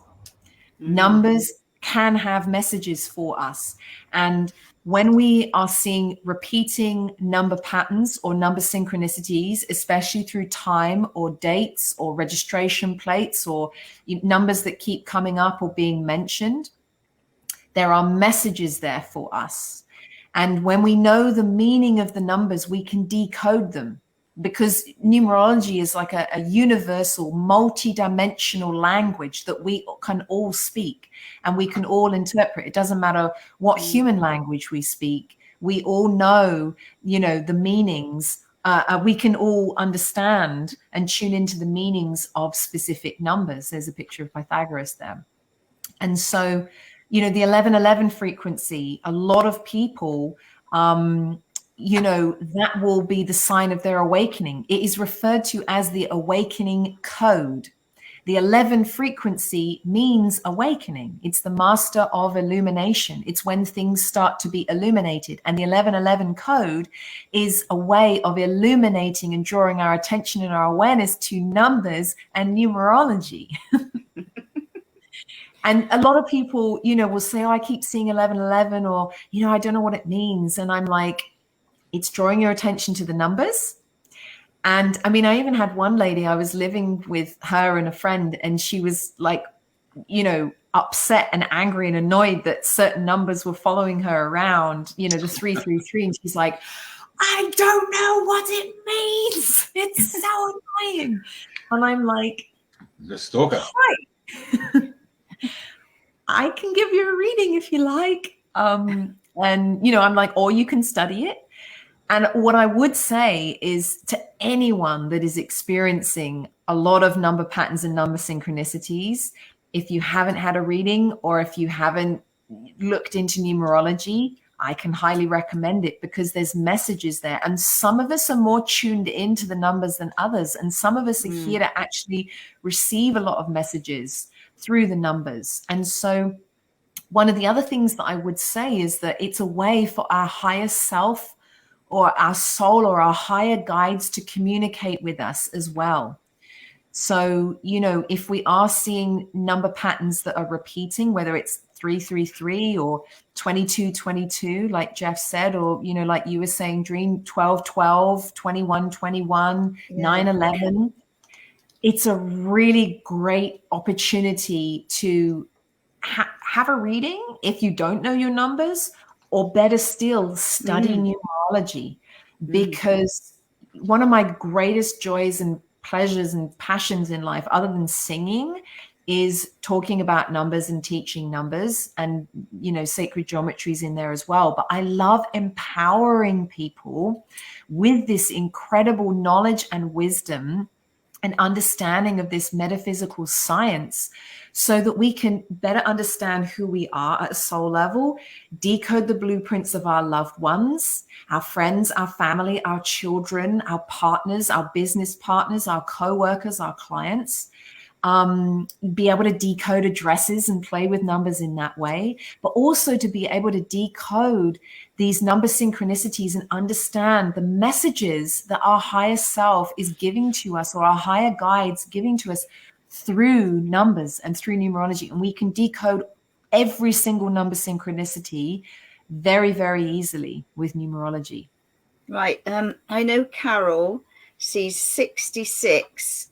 Numbers can have messages for us. And when we are seeing repeating number patterns or number synchronicities, especially through time or dates or registration plates or numbers that keep coming up or being mentioned, there are messages there for us. And when we know the meaning of the numbers, we can decode them, because numerology is like a universal, multi-dimensional language that we can all speak and we can all interpret. It doesn't matter what human language we speak. We all know, the meanings. We can all understand and tune into the meanings of specific numbers. There's a picture of Pythagoras there. And so, the 1111 frequency, a lot of people, that will be the sign of their awakening. It is referred to as the awakening code. The 11 frequency means awakening. It's the master of illumination. It's when things start to be illuminated. And the 1111 code is a way of illuminating and drawing our attention and our awareness to numbers and numerology. And a lot of people, will say, oh, I keep seeing 1111, or, I don't know what it means. And I'm like, it's drawing your attention to the numbers. And I mean, I even had one lady, I was living with her and a friend, and she was like, upset and angry and annoyed that certain numbers were following her around, the 333. And she's like, I don't know what it means. It's so annoying. And I'm like, the stalker. Right. I can give you a reading if you like. And, I'm like, or you can study it. And what I would say is to anyone that is experiencing a lot of number patterns and number synchronicities, if you haven't had a reading or if you haven't looked into numerology, I can highly recommend it, because there's messages there. And some of us are more tuned into the numbers than others. And some of us are here to actually receive a lot of messages through the numbers. And so one of the other things that I would say is that it's a way for our higher self or our soul or our higher guides to communicate with us as well. So, if we are seeing number patterns that are repeating, whether it's 333 or 2222, like Jeff said, or, like you were saying, Dream, 1212, 2121, 911, it's a really great opportunity to have a reading if you don't know your numbers, or better still, study numerology, because one of my greatest joys and pleasures and passions in life, other than singing, is talking about numbers and teaching numbers, and, sacred geometry is in there as well. But I love empowering people with this incredible knowledge and wisdom and understanding of this metaphysical science, so that we can better understand who we are at a soul level, decode the blueprints of our loved ones, our friends, our family, our children, our partners, our business partners, our co-workers, our clients, be able to decode addresses and play with numbers in that way, but also to be able to decode these number synchronicities and understand the messages that our higher self is giving to us, or our higher guides giving to us through numbers and through numerology. And we can decode every single number synchronicity very, very easily with numerology. Right. I know Carol sees 66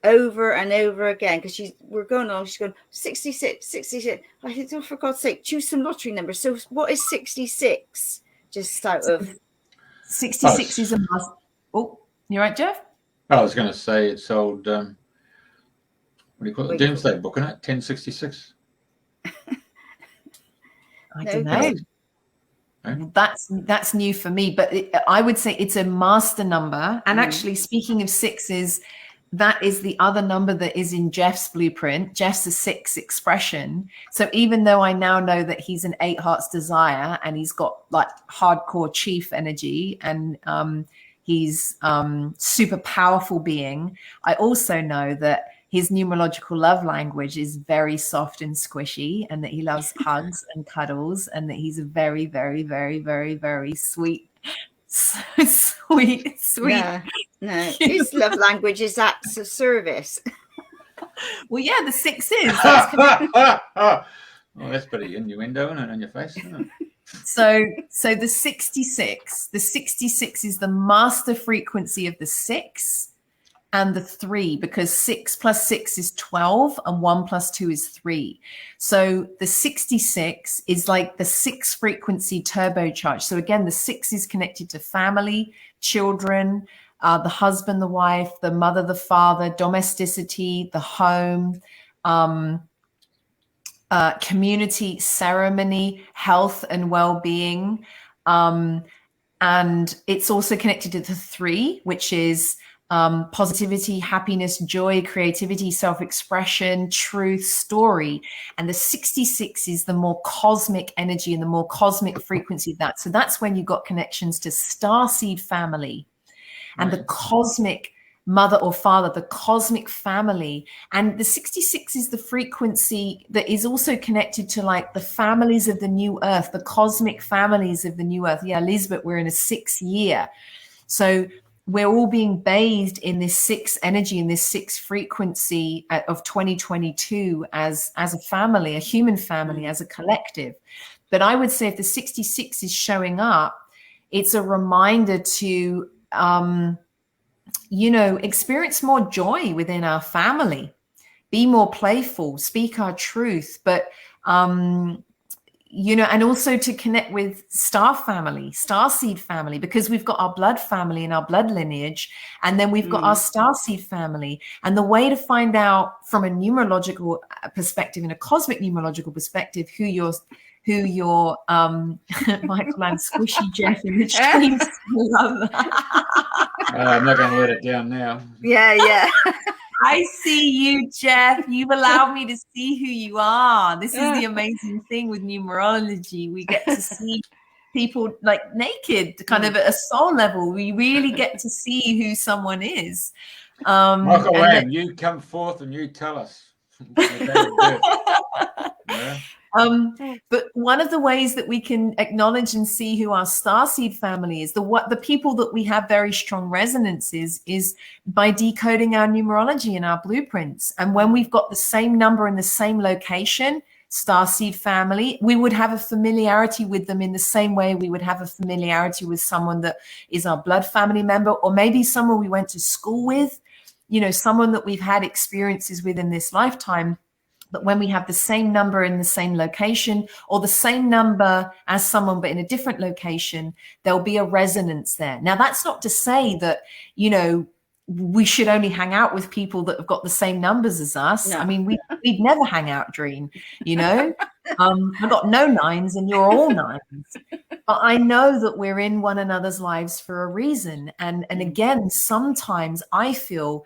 over and over again, because we're going on, she's going 66, 66. I said, oh, for God's sake, choose some lottery numbers. So what is 66? Just out of 66 is a must. Oh, you right, Jeff? I was going to say it's old, what do you call it? Doomsday Book, isn't it? 1066. I don't know. That's new for me, but I would say it's a master number. And actually, speaking of sixes, that is the other number that is in Jeff's blueprint. Jeff's a 6 expression. So even though I now know that he's an 8 hearts desire and he's got like hardcore chief energy, and he's super powerful being, I also know that his numerological love language is very soft and squishy, and that he loves hugs and cuddles, and that he's a very, very, very, very, very sweet. Yeah, no, his love language is acts of service. Well, yeah, the 6 is. Oh, that's pretty innuendo on your face, isn't it? So the 66 is the master frequency of the 6 and the 3, because 6 plus 6 is 12 and 1 plus 2 is 3. So the 66 is like the 6 frequency turbocharged. So again, the 6 is connected to family, children, the husband, the wife, the mother, the father, domesticity, the home, community, ceremony, health and well-being. And it's also connected to the 3, which is positivity, happiness, joy, creativity, self-expression, truth, story. And the 66 is the more cosmic energy and the more cosmic frequency of that. So that's when you got connections to starseed family and the cosmic mother or father, the cosmic family. And the 66 is the frequency that is also connected to like the families of the new earth, the cosmic families of the new earth. Yeah, Elizabeth, we're in a 6th year. So we're all being bathed in this 6 energy, in this 6 frequency of 2022 as a family, a human family, as a collective. But I would say if the 66 is showing up, it's a reminder to, experience more joy within our family, be more playful, speak our truth, but, and also to connect with star family, starseed family, because we've got our blood family and our blood lineage, and then we've got our starseed family. And the way to find out from a numerological perspective, in a cosmic numerological perspective, who your Michael and squishy Jeff in the streams. Love that. I'm not going to let it down now. Yeah. I see you, Jeff. You've allowed me to see who you are. This is the amazing thing with numerology. We get to see people like naked, kind of at a soul level. We really get to see who someone is. Michael Lamb, you come forth and you tell us. Yeah. But one of the ways that we can acknowledge and see who our starseed family is, the people that we have very strong resonances, is by decoding our numerology and our blueprints. And when we've got the same number in the same location, starseed family, we would have a familiarity with them in the same way we would have a familiarity with someone that is our blood family member, or maybe someone we went to school with, someone that we've had experiences with in this lifetime. But when we have the same number in the same location, or the same number as someone but in a different location, there'll be a resonance there. Now, that's not to say that, we should only hang out with people that have got the same numbers as us. No. I mean, we'd never hang out, Dream, I've got no 9s and you're all 9s. But I know that we're in one another's lives for a reason. And again, sometimes I feel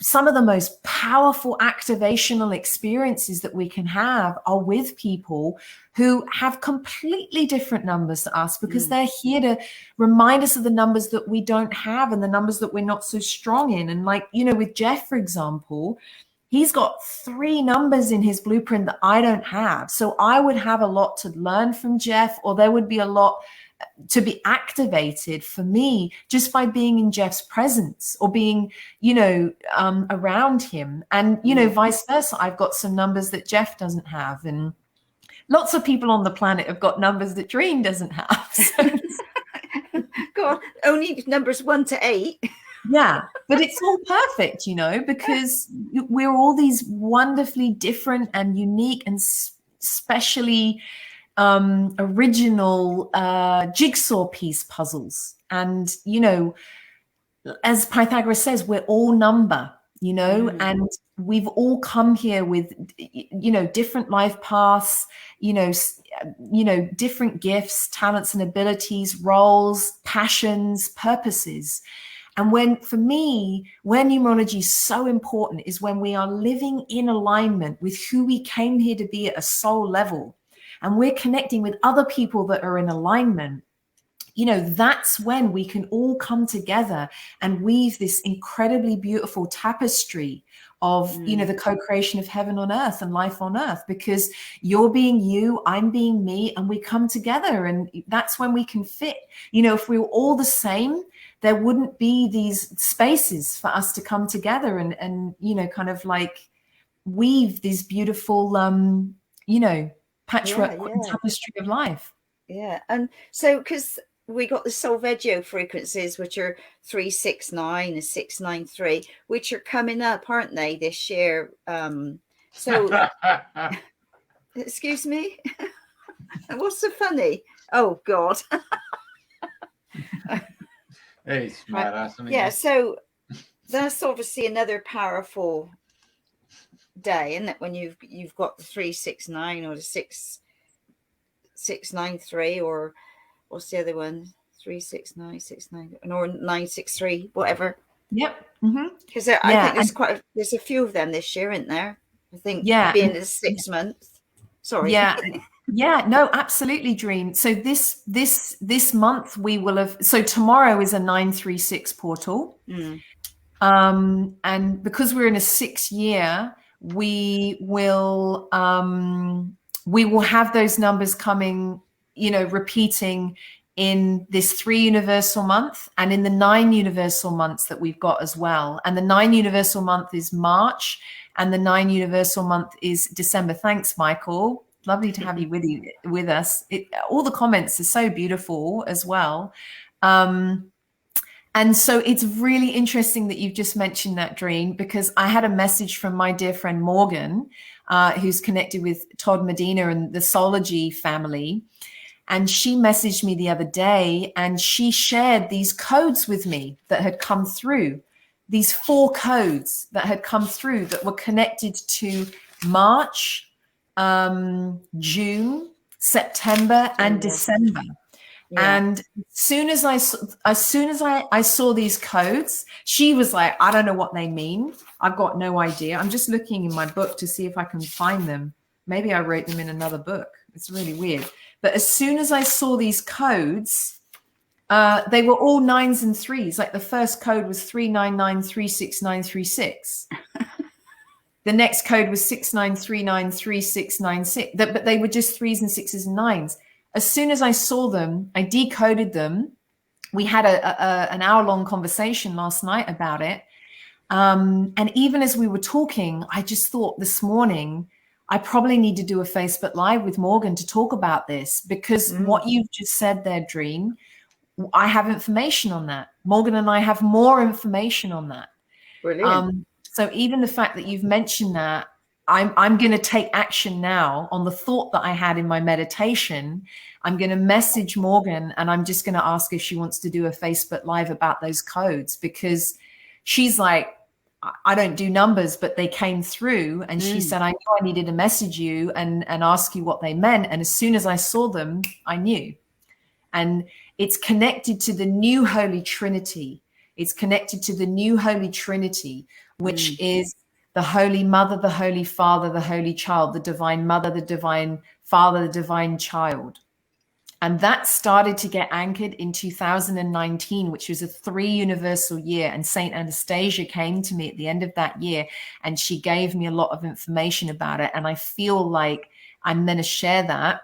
some of the most powerful activational experiences that we can have are with people who have completely different numbers to us, because they're here to remind us of the numbers that we don't have and the numbers that we're not so strong in. And like, with Jeff, for example, he's got 3 numbers in his blueprint that I don't have. So I would have a lot to learn from Jeff, or there would be a lot to be activated for me just by being in Jeff's presence or being, around him. And, vice versa. I've got some numbers that Jeff doesn't have. And lots of people on the planet have got numbers that Dream doesn't have. So God, only numbers 1 to 8. yeah, but it's all perfect, because we're all these wonderfully different and unique and specially original jigsaw piece puzzles. And, as Pythagoras says, we're all number, and we've all come here with, different life paths, different gifts, talents and abilities, roles, passions, purposes. And for me, where numerology is so important is when we are living in alignment with who we came here to be at a soul level, and we're connecting with other people that are in alignment. That's when we can all come together and weave this incredibly beautiful tapestry of, the co-creation of heaven on earth and life on earth, because you're being you, I'm being me, and we come together. And that's when we can fit. If we were all the same, there wouldn't be these spaces for us to come together and kind of like weave these beautiful, patchwork tapestry of life. Yeah. And so, because we got the Solfeggio frequencies, which are 369 and 693, which are coming up, aren't they, this year? So, excuse me? What's so funny? Oh, God. Hey, smart ass. Yeah, so that's obviously another powerful day, isn't it? When you've got the 369 or the 693, or what's the other one? 369, 69, or 963, whatever. Yep. Because I think there's a few of them this year, isn't there? I think being the 6 months. Sorry. Yeah. Yeah, no, absolutely, Dream. So this month we will have, so tomorrow is a 936 portal. And because we're in a 6 year, we will have those numbers coming, repeating in this 3 universal month and in the 9 universal months that we've got as well. And the 9 universal month is March and the 9 universal month is December. Thanks, Michael. Lovely to have you with us. All the comments are so beautiful as well. And so it's really interesting that you've just mentioned that, Dream, because I had a message from my dear friend Morgan, who's connected with Todd Medina and the Solargy family. And she messaged me the other day and she shared these codes with me that had come through, these 4 codes that had come through that were connected to March, June, September, and December. Yeah. And as soon as I saw these codes, she was like, I don't know what they mean. I've got no idea. I'm just looking in my book to see if I can find them. Maybe I wrote them in another book. It's really weird. But as soon as I saw these codes, they were all 9s and 3s. Like the first code was 3993696. The next code was 69393696. But they were just 3s and 6s and 9s. As soon as I saw them, I decoded them. We had an hour-long conversation last night about it. And even as we were talking, I just thought this morning, I probably need to do a Facebook Live with Morgan to talk about this, because what you've just said there, Dream, I have information on that. Morgan and I have more information on that. Brilliant. So even the fact that you've mentioned that, I'm going to take action now on the thought that I had in my meditation. I'm going to message Morgan and I'm just going to ask if she wants to do a Facebook Live about those codes, because she's like, I don't do numbers, but they came through. And she said, I knew I needed to message you and ask you what they meant. And as soon as I saw them, I knew. And it's connected to the new Holy Trinity. It's connected to the new Holy Trinity, which is the Holy Mother, the Holy Father, the Holy Child, the Divine Mother, the Divine Father, the Divine Child. And that started to get anchored in 2019, which was a 3 universal year. And Saint Anastasia came to me at the end of that year, and she gave me a lot of information about it. And I feel like I'm going to share that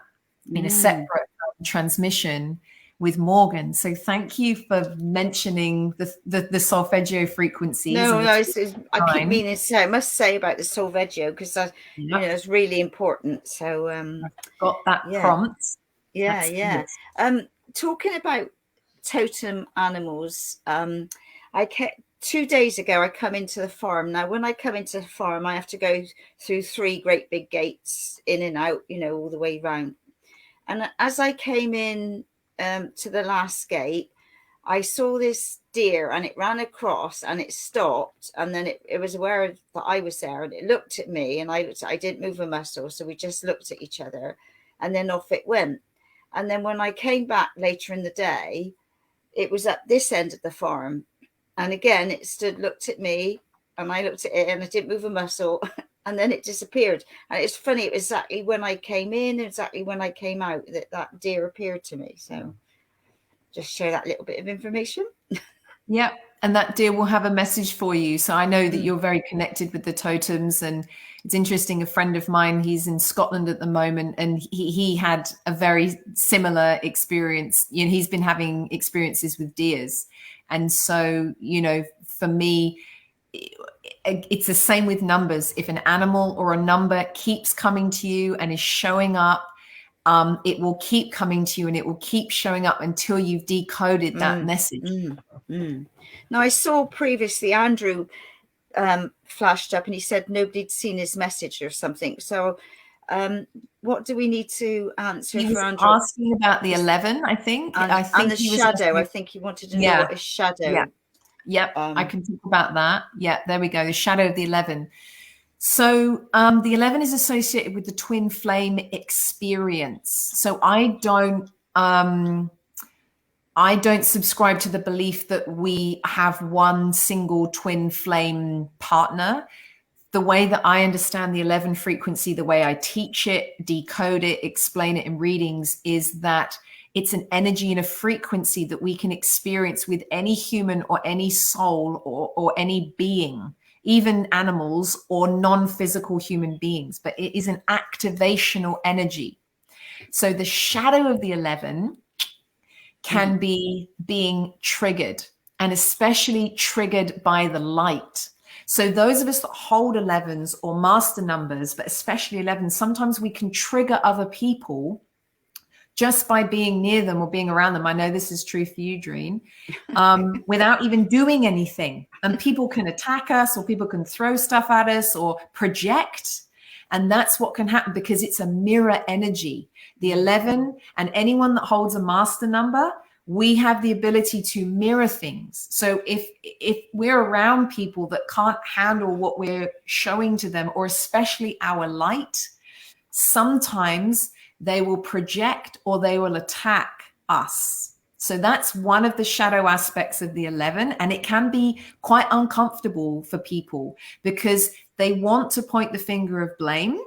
in a separate transmission with Morgan. So thank you for mentioning the solfeggio frequencies. No, I keep meaning to say, I must say about the solfeggio, because that, you know, it's really important. So I've got that yeah. prompt. Yeah, yeah. Talking about totem animals, 2 days ago I come into the farm. Now when I come into the farm, I have to go through 3 great big gates, in and out, you know, all the way round. And as I came in to the last gate, I saw this deer, and it ran across and it stopped, and then it was aware that I was there, and it looked at me, and I didn't move a muscle, so we just looked at each other, and then off it went. And then when I came back later in the day, it was at this end of the farm, and again it stood, looked at me, and I looked at it, and I didn't move a muscle, and then it disappeared. And it's funny, it was exactly when I came in, exactly when I came out, that deer appeared to me. So just share that little bit of information. Yep. And that deer will have a message for you. So I know that you're very connected with the totems. And it's interesting, a friend of mine, he's in Scotland at the moment, and he had a very similar experience. You know, he's been having experiences with deers. And so, you know, for me, it's the same with numbers. If an animal or a number keeps coming to you and is showing up, it will keep coming to you, and it will keep showing up until you've decoded that message. Now, I saw previously Andrew flashed up, and he said nobody'd seen his message or something. So what do we need to answer he for was Andrew? Asking about the 11, I think. And the shadow. I think he wanted to know what his shadow. Yeah. Yep. I can talk about that. Yeah, there we go. The shadow of the 11. So the 11 is associated with the twin flame experience. So I don't subscribe to the belief that we have one single twin flame partner. The way that I understand the 11 frequency, the way I teach it, decode it, explain it in readings, is that it's an energy and a frequency that we can experience with any human or any soul or any being, even animals or non-physical human beings, but it is an activational energy. So the shadow of the 11 can be being triggered, and especially triggered by the light. So those of us that hold 11s or master numbers, but especially 11, sometimes we can trigger other people just by being near them or being around them. I know this is true for you, Dreen, without even doing anything. And people can attack us, or people can throw stuff at us or project. And that's what can happen, because it's a mirror energy. The 11 and anyone that holds a master number, we have the ability to mirror things. So if we're around people that can't handle what we're showing to them, or especially our light, sometimes they will project or they will attack us. So that's one of the shadow aspects of the 11. And it can be quite uncomfortable for people, because they want to point the finger of blame.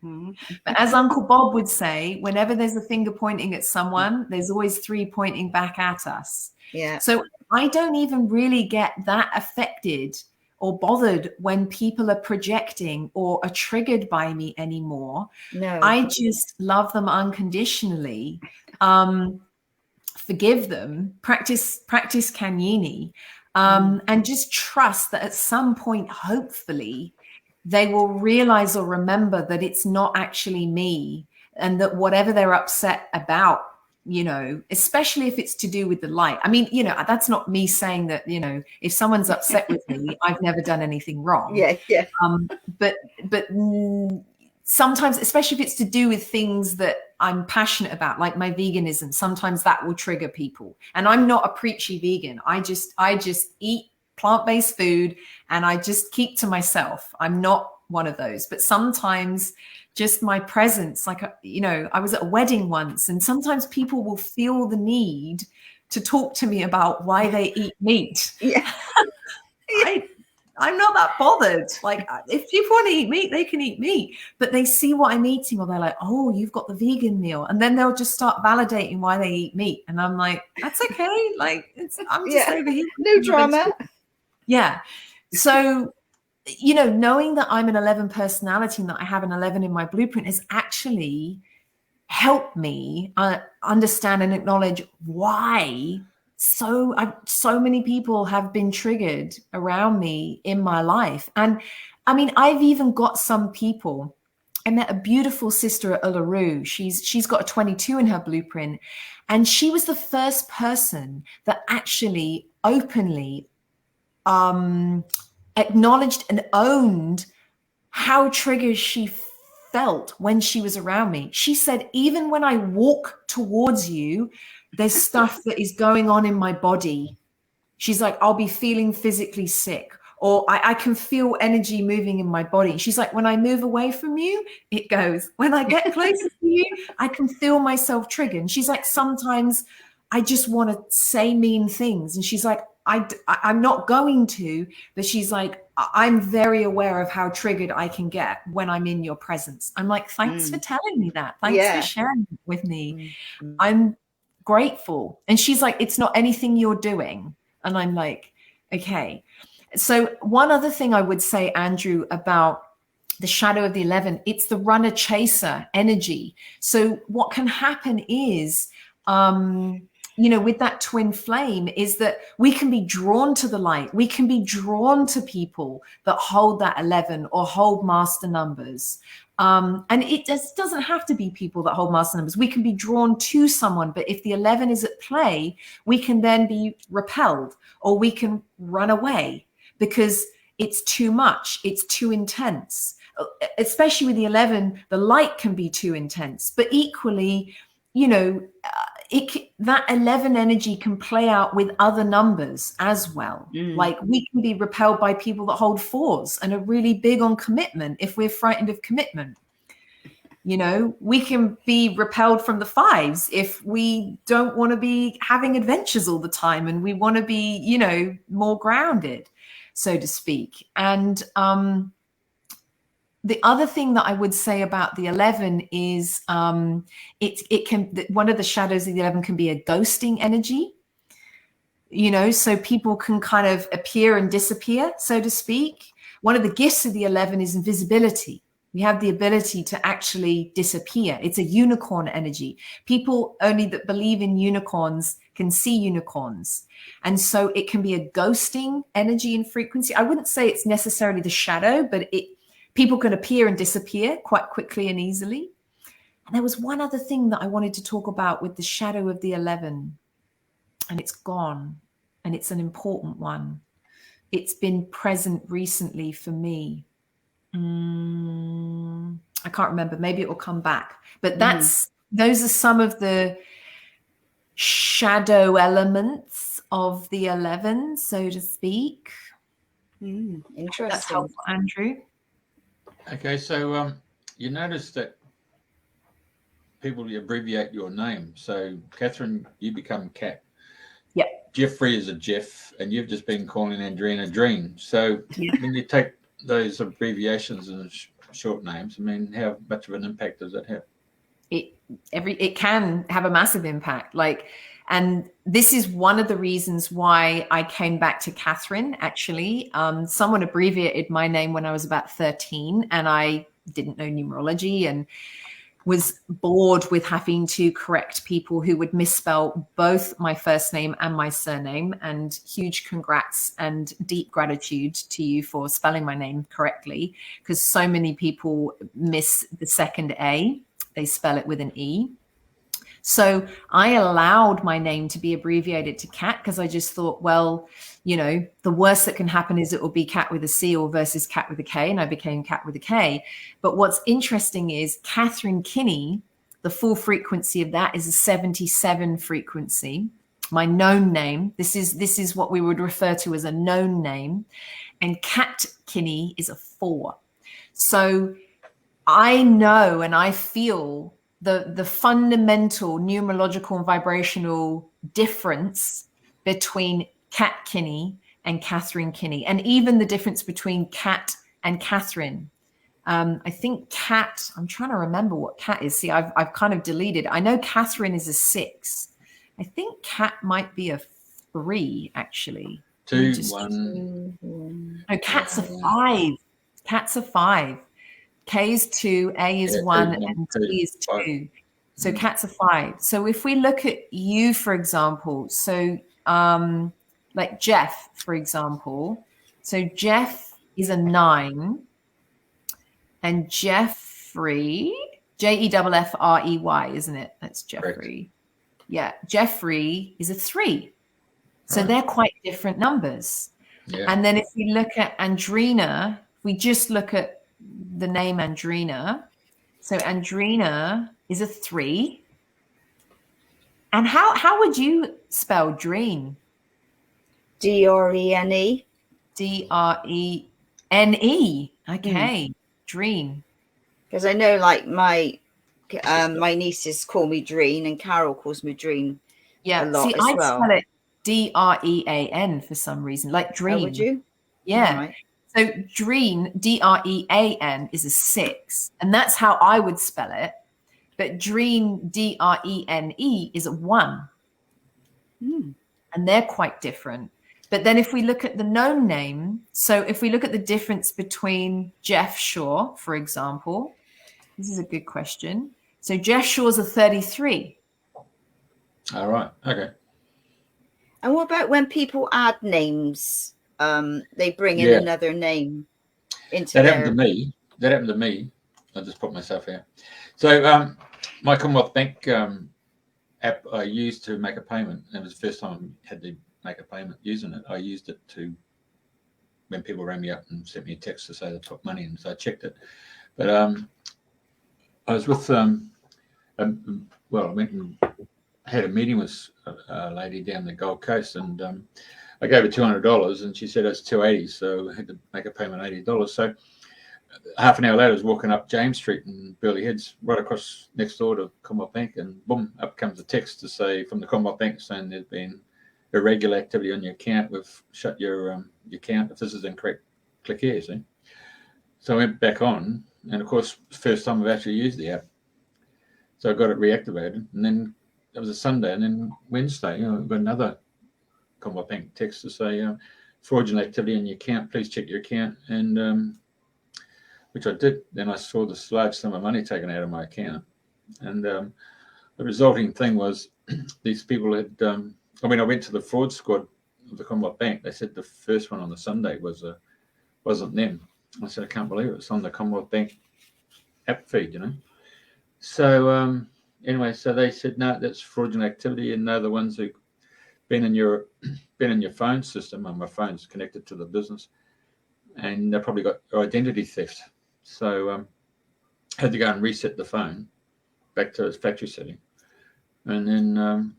But as Uncle Bob would say, whenever there's a finger pointing at someone, there's always 3 pointing back at us. Yeah. So I don't even really get that affected or bothered when people are projecting or are triggered by me anymore. No. I just love them unconditionally, forgive them, practice Kanyini, and just trust that at some point, hopefully, they will realize or remember that it's not actually me, and that whatever they're upset about, you know, especially if it's to do with the light. I mean, you know, that's not me saying that, you know, if someone's upset with me, I've never done anything wrong. Yeah. But sometimes, especially if it's to do with things that I'm passionate about, like my veganism, sometimes that will trigger people. And I'm not a preachy vegan. I just eat plant-based food, and I just keep to myself. I'm not one of those. But sometimes just my presence, like, you know, I was at a wedding once, and sometimes people will feel the need to talk to me about why they eat meat. Yeah. I'm not that bothered. Like, if people want to eat meat, they can eat meat. But they see what I'm eating, or they're like, oh, you've got the vegan meal. And then they'll just start validating why they eat meat. And I'm like, that's okay. Like, I'm just Yeah. over here. No drama. Yeah. So, you know, knowing that I'm an 11 personality and that I have an 11 in my blueprint has actually helped me understand and acknowledge why so many people have been triggered around me in my life. And I mean, I've even got some people. I met a beautiful sister at Uluru. She's got a 22 in her blueprint, and she was the first person that actually openly acknowledged and owned how triggered she felt when she was around me. She said, even when I walk towards you, there's stuff that is going on in my body. She's like, I'll be feeling physically sick, or I can feel energy moving in my body. She's like, when I move away from you, it goes. When I get closer to you, I can feel myself triggered. And she's like, sometimes I just want to say mean things. And she's like, I'm not going to, but she's like, I'm very aware of how triggered I can get when I'm in your presence. I'm like, thanks for telling me that. Thanks for sharing it with me. I'm grateful. And she's like, it's not anything you're doing. And I'm like, okay. So one other thing I would say, Andrew, about the shadow of the 11, it's the runner chaser energy. So what can happen is, you know, with that twin flame, is that we can be drawn to the light. We can be drawn to people that hold that 11 or hold master numbers. And it just doesn't have to be people that hold master numbers. We can be drawn to someone, but if the 11 is at play, we can then be repelled, or we can run away because it's too much. It's too intense. Especially with the 11, the light can be too intense, but equally, you know, that 11 energy can play out with other numbers as well. Like, we can be repelled by people that hold 4s and are really big on commitment if we're frightened of commitment. You know, we can be repelled from the 5s if we don't want to be having adventures all the time and we want to be, you know, more grounded, so to speak. And the other thing that I would say about the 11 is it can, one of the shadows of the 11 can be a ghosting energy, you know, so people can kind of appear and disappear, so to speak. One of the gifts of the 11 is invisibility. We have the ability to actually disappear. It's a unicorn energy. People only that believe in unicorns can see unicorns. And so it can be a ghosting energy and frequency. I wouldn't say it's necessarily the shadow, but people can appear and disappear quite quickly and easily. And there was one other thing that I wanted to talk about with the shadow of the 11, and it's gone, and it's an important one. It's been present recently for me. I can't remember. Maybe it will come back. But those are some of the shadow elements of the 11, so to speak. Interesting. That's helpful, Andrew. Okay, so you notice that people abbreviate your name. So Katharine, you become Kat. Yeah. Jeffrey is a Jeff, and you've just been calling Andrena Dream. So when you take those abbreviations and short names, I mean, how much of an impact does that have? It can have a massive impact. And this is one of the reasons why I came back to Katharine, actually. Someone abbreviated my name when I was about 13, and I didn't know numerology and was bored with having to correct people who would misspell both my first name and my surname. And huge congrats and deep gratitude to you for spelling my name correctly, because so many people miss the second A. They spell it with an E. So I allowed my name to be abbreviated to Kat because I just thought, well, you know, the worst that can happen is it will be Kat with a C or versus Kat with a K, and I became Kat with a K. But what's interesting is Katharine Kinnie, the full frequency of that is a 77 frequency. My known name, this is what we would refer to as a known name, and Kat Kinnie is a 4. So I know and I feel the fundamental numerological and vibrational difference between Kat Kinnie and Katharine Kinnie, and even the difference between Kat and Katharine. I think Kat, I'm trying to remember what Kat is. See, I've kind of deleted. I know Katharine is a 6. I think Kat might be a 3, actually. 2, 1. No, Kat's a 5. Kat's a 5. K is 2, A is 1, and T is 2. So Kat's a 5. So if we look at you, for example, so like Jeff, for example, so Jeff is a 9. And Jeffrey, Jeffrey, isn't it? That's Jeffrey. Correct. Yeah, Jeffrey is a 3. So they're quite different numbers. Yeah. And then if we look at Andrena, we just look at the name Andrena. So Andrena is a 3. And how would you spell Drene? Drene. Drene. Okay. Drene. Because I know, like, my nieces call me Drene, and Carol calls me Drene. Yeah, a lot. See, I'd spell it Drean for some reason, like dream. Oh, would you? Yeah. Right. So Drene, Drean, is a 6, and that's how I would spell it. But Drene, Drene, is a 1, and they're quite different. But then if we look at the known name, so if we look at the difference between Jeff Shaw, for example, this is a good question. So Jeff Shaw's a 33. All right. Okay. And what about when people add names? They bring in another name into that happened to me. That happened to me. I just put myself here. So my Commonwealth Bank app I used to make a payment. It was the first time I had to make a payment using it. I used it to, when people rang me up and sent me a text to say they put money in, so I checked it. But I was with I went and had a meeting with a lady down the Gold Coast, and I gave her $200, and she said it's $280, so I had to make a payment $80. So half an hour later, I was walking up James Street in Burleigh Heads, right across next door to Commonwealth Bank, and boom, up comes a text to say from the Commonwealth Bank saying there's been irregular activity on your account. We've shut your account. If this is incorrect, click here. See. So I went back on, and of course, first time I've actually used the app. So I got it reactivated, and then it was a Sunday, and then Wednesday, I got another Commonwealth Bank text to say fraudulent activity on your account. Please check your account, and which I did. Then I saw this large sum of money taken out of my account, and the resulting thing was these people had. I went to the fraud squad of the Commonwealth Bank. They said the first one on the Sunday wasn't them. I said, I can't believe it. It's on the Commonwealth Bank app feed, So anyway, so they said, no, that's fraudulent activity, and they're the ones who've been in your phone system, and my phone's connected to the business, and they probably got identity theft. So I had to go and reset the phone back to its factory setting, and then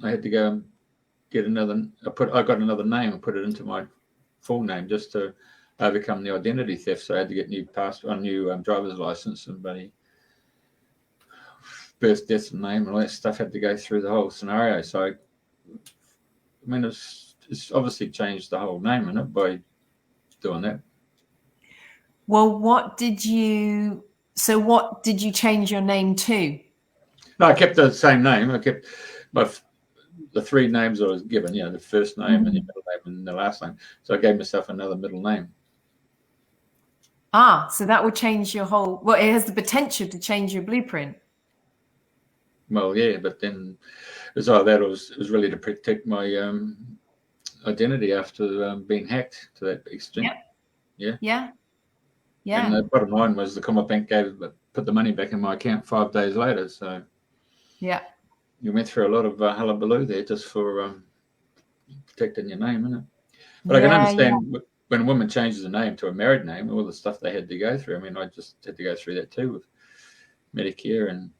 I had to go and get another. I got another name and put it into my full name just to overcome the identity theft. So I had to get new passport, new driver's license, and birth, death, and name, and all that stuff. Had to go through the whole scenario. So, I mean, it's obviously changed the whole name in it by doing that. Well, what did you change your name to? No, I kept the same name. I kept the 3 names I was given, the first name and the middle name and the last name. So I gave myself another middle name. So that would change your whole, well, it has the potential to change your blueprint. Well, yeah, but then as all that, it was really to protect my identity after being hacked to that extent. Yep. Yeah. And the bottom line was the Commonwealth Bank put the money back in my account 5 days later. So yeah, you went through a lot of hullabaloo there just for protecting your name, isn't it? But I can understand when a woman changes a name to a married name, all the stuff they had to go through. I mean, I just had to go through that too with Medicare and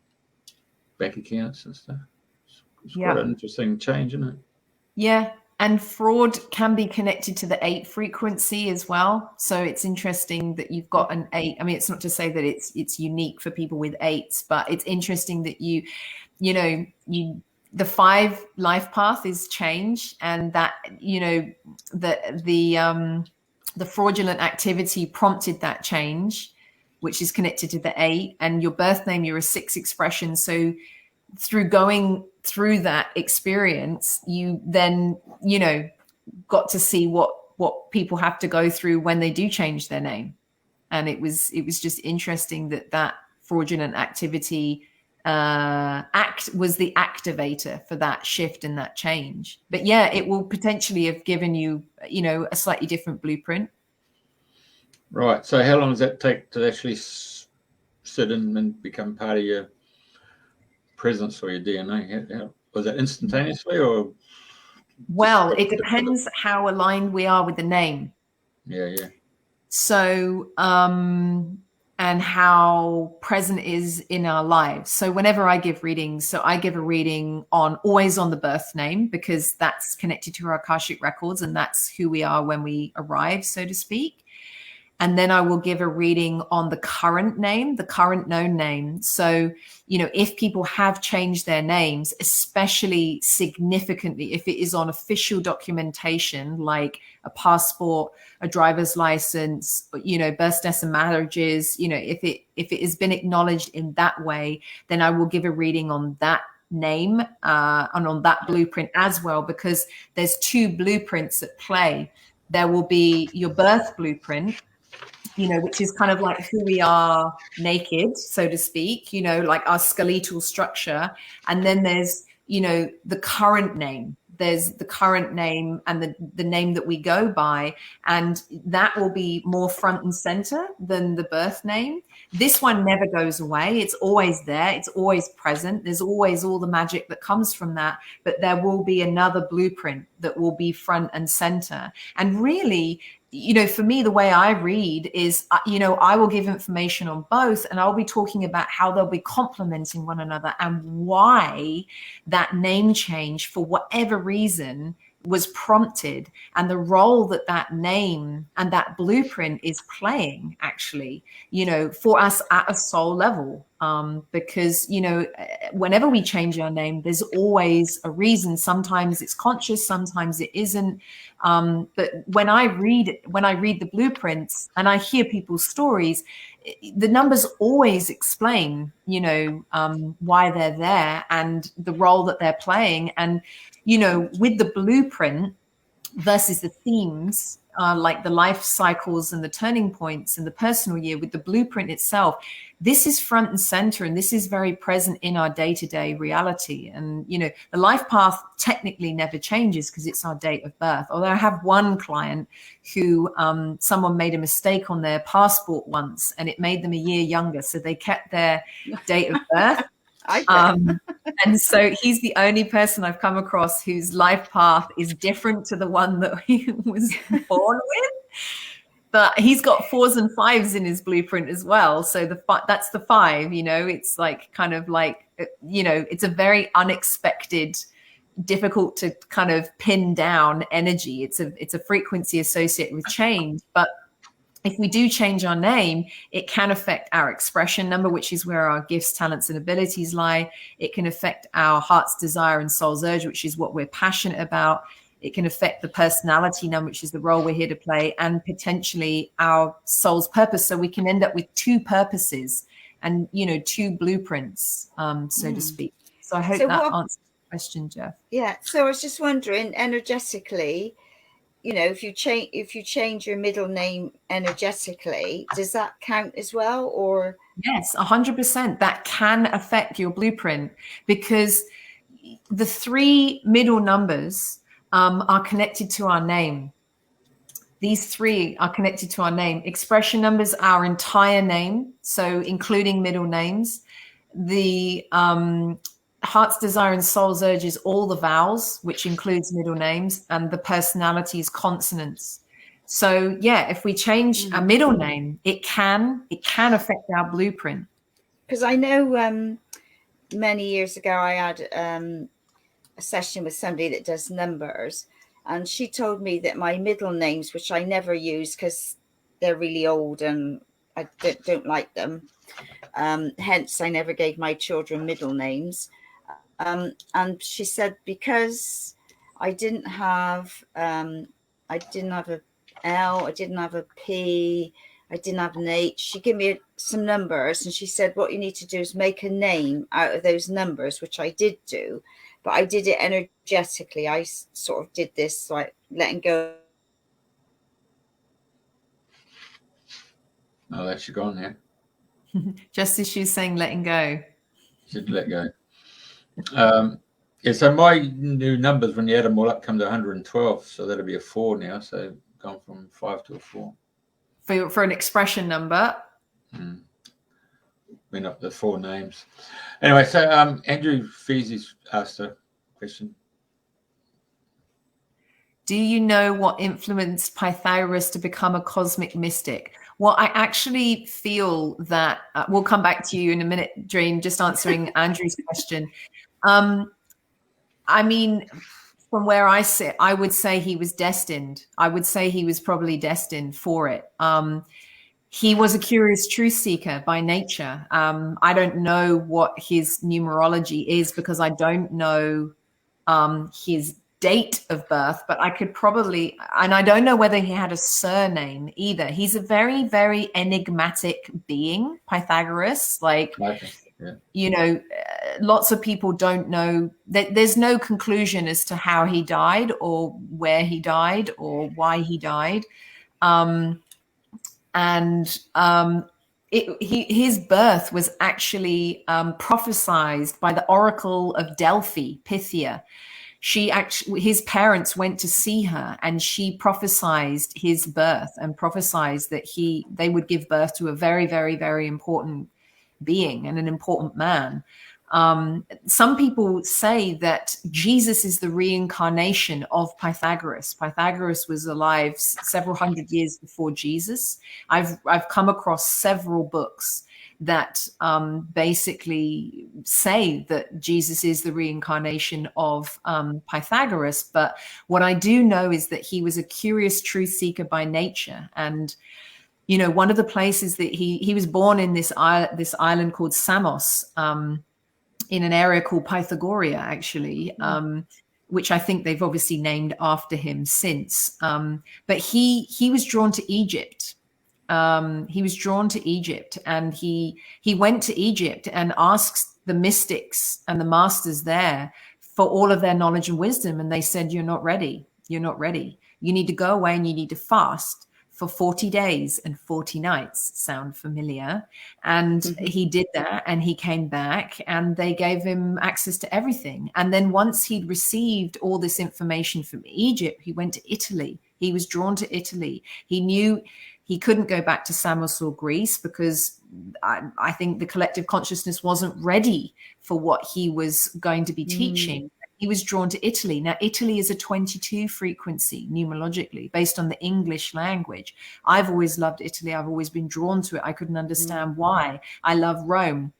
bank accounts and stuff. It's quite an interesting change, isn't it? Yeah. And fraud can be connected to the 8 frequency as well. So it's interesting that you've got an 8. I mean, it's not to say that it's unique for people with 8s, but it's interesting that you the 5 life path is change, and that, you know, the fraudulent activity prompted that change, which is connected to the 8, and your birth name, you're a 6 expression. So through going through that experience, you then, you know, got to see what people have to go through when they do change their name. And it was just interesting that fraudulent activity was the activator for that shift and that change. But yeah, it will potentially have given you, you know, a slightly different blueprint. Right. So how long does that take to actually sit in and become part of your presence or your DNA? Was that instantaneously or? Well, it depends how aligned we are with the name. Yeah. So, and how present is in our lives. So whenever I give readings, so I give a reading always on the birth name, because that's connected to our Akashic records, and that's who we are when we arrive, so to speak. And then I will give a reading on the current name, the current known name. So, you know, if people have changed their names, especially significantly, if it is on official documentation, like a passport, a driver's license, you know, births, deaths, and marriages, you know, if it has been acknowledged in that way, then I will give a reading on that name and on that blueprint as well, because there's 2 blueprints at play. There will be your birth blueprint, you know, which is kind of like who we are naked, so to speak, you know, like our skeletal structure. And then there's, you know, the current name. There's the current name and the name that we go by. And that will be more front and center than the birth name. This one never goes away. It's always there. It's always present. There's always all the magic that comes from that. But there will be another blueprint that will be front and center. And really, you know, for me, the way I read is, you know, I will give information on both, and I'll be talking about how they'll be complementing one another and why that name change, for whatever reason, was prompted, and the role that that name and that blueprint is playing, actually, you know, for us at a soul level. Because, you know, whenever we change our name, there's always a reason. Sometimes it's conscious, sometimes it isn't. But when I read the blueprints and I hear people's stories, the numbers always explain, you know, why they're there and the role that they're playing. And, you know, with the blueprint versus the themes, like the life cycles and the turning points and the personal year, with the blueprint itself, this is front and center, and this is very present in our day-to-day reality. And, you know, the life path technically never changes because it's our date of birth. Although I have one client who someone made a mistake on their passport once, and it made them a year younger. So they kept their date of birth. And so he's the only person I've come across whose life path is different to the one that he was born with. But he's got 4s and 5s in his blueprint as well. So that's the 5, you know, it's like kind of like, you know, it's a very unexpected, difficult to kind of pin down energy. It's a frequency associated with change. But if we do change our name, it can affect our expression number, which is where our gifts, talents, and abilities lie. It can affect our heart's desire and soul's urge, which is what we're passionate about. It can affect the personality number, which is the role we're here to play, and potentially our soul's purpose. So we can end up with 2 purposes and, you know, 2 blueprints, so to speak. So I hope that answers the question, Jeff. Yeah. So I was just wondering, energetically, you know, if you change your middle name energetically, does that count as well? Or yes, 100%. That can affect your blueprint, because the 3 middle numbers are connected to our name. These 3 are connected to our name. Expression numbers, our entire name, so including middle names. The heart's desire and soul's urge is all the vowels, which includes middle names, and the personality is consonants. So yeah, if we change our middle name, it can affect our blueprint. Because I know many years ago I had a session with somebody that does numbers, and she told me that my middle names, which I never use because they're really old and I don't like them, hence I never gave my children middle names, And she said, because I didn't have a L, I didn't have a P, I didn't have an H. She gave me some numbers, and she said, what you need to do is make a name out of those numbers, which I did do, but I did it energetically. I sort of did this like letting go. Oh, that's you gone there. Just as she's saying, letting go. Should let go. Yeah, so my new numbers, when you add them all up, come to 112. So that'll be a 4 now. So gone from 5 to a 4. For an expression number. We're not the 4 names. Anyway, so Andrew Feezy's asked a question. Do you know what influenced Pythagoras to become a cosmic mystic? Well, I actually feel that we'll come back to you in a minute, Dream, just answering Andrew's question. I mean, from where I sit, I would say he was destined. I would say he was probably destined for it. He was a curious truth seeker by nature. I don't know what his numerology is because I don't know his date of birth, but I could probably, and I don't know whether he had a surname either. He's a very, very enigmatic being, Pythagoras. Like, Okay. Yeah. you know, lots of people don't know. There's no conclusion as to how he died or where he died or why he died. His birth was actually prophesied by the Oracle of Delphi, Pythia. His parents went to see her, and she prophesied his birth and prophesied that they would give birth to a very, very, very important being and an important man. Some people say that Jesus is the reincarnation of Pythagoras. Pythagoras was alive several hundred years before Jesus. I've come across several books that basically say that Jesus is the reincarnation of Pythagoras. But what I do know is that he was a curious truth seeker by nature. And you know, one of the places that he was born in this island called Samos, in an area called Pythagoria, actually, which I think they've obviously named after him since. But he was drawn to Egypt. He was drawn to Egypt, and he went to Egypt and asked the mystics and the masters there for all of their knowledge and wisdom. And they said, you're not ready. You're not ready. You need to go away and you need to fast for 40 days and 40 nights. Sound familiar? And he did that, and he came back, and they gave him access to everything. And then once he'd received all this information from Egypt, he went to Italy. He was drawn to Italy. He knew he couldn't go back to Samos or Greece because I think the collective consciousness wasn't ready for what he was going to be teaching. He was drawn to Italy. Now, Italy is a 22 frequency numerologically based on the English language. I've always loved Italy. I've always been drawn to it. I couldn't understand why. I love Rome.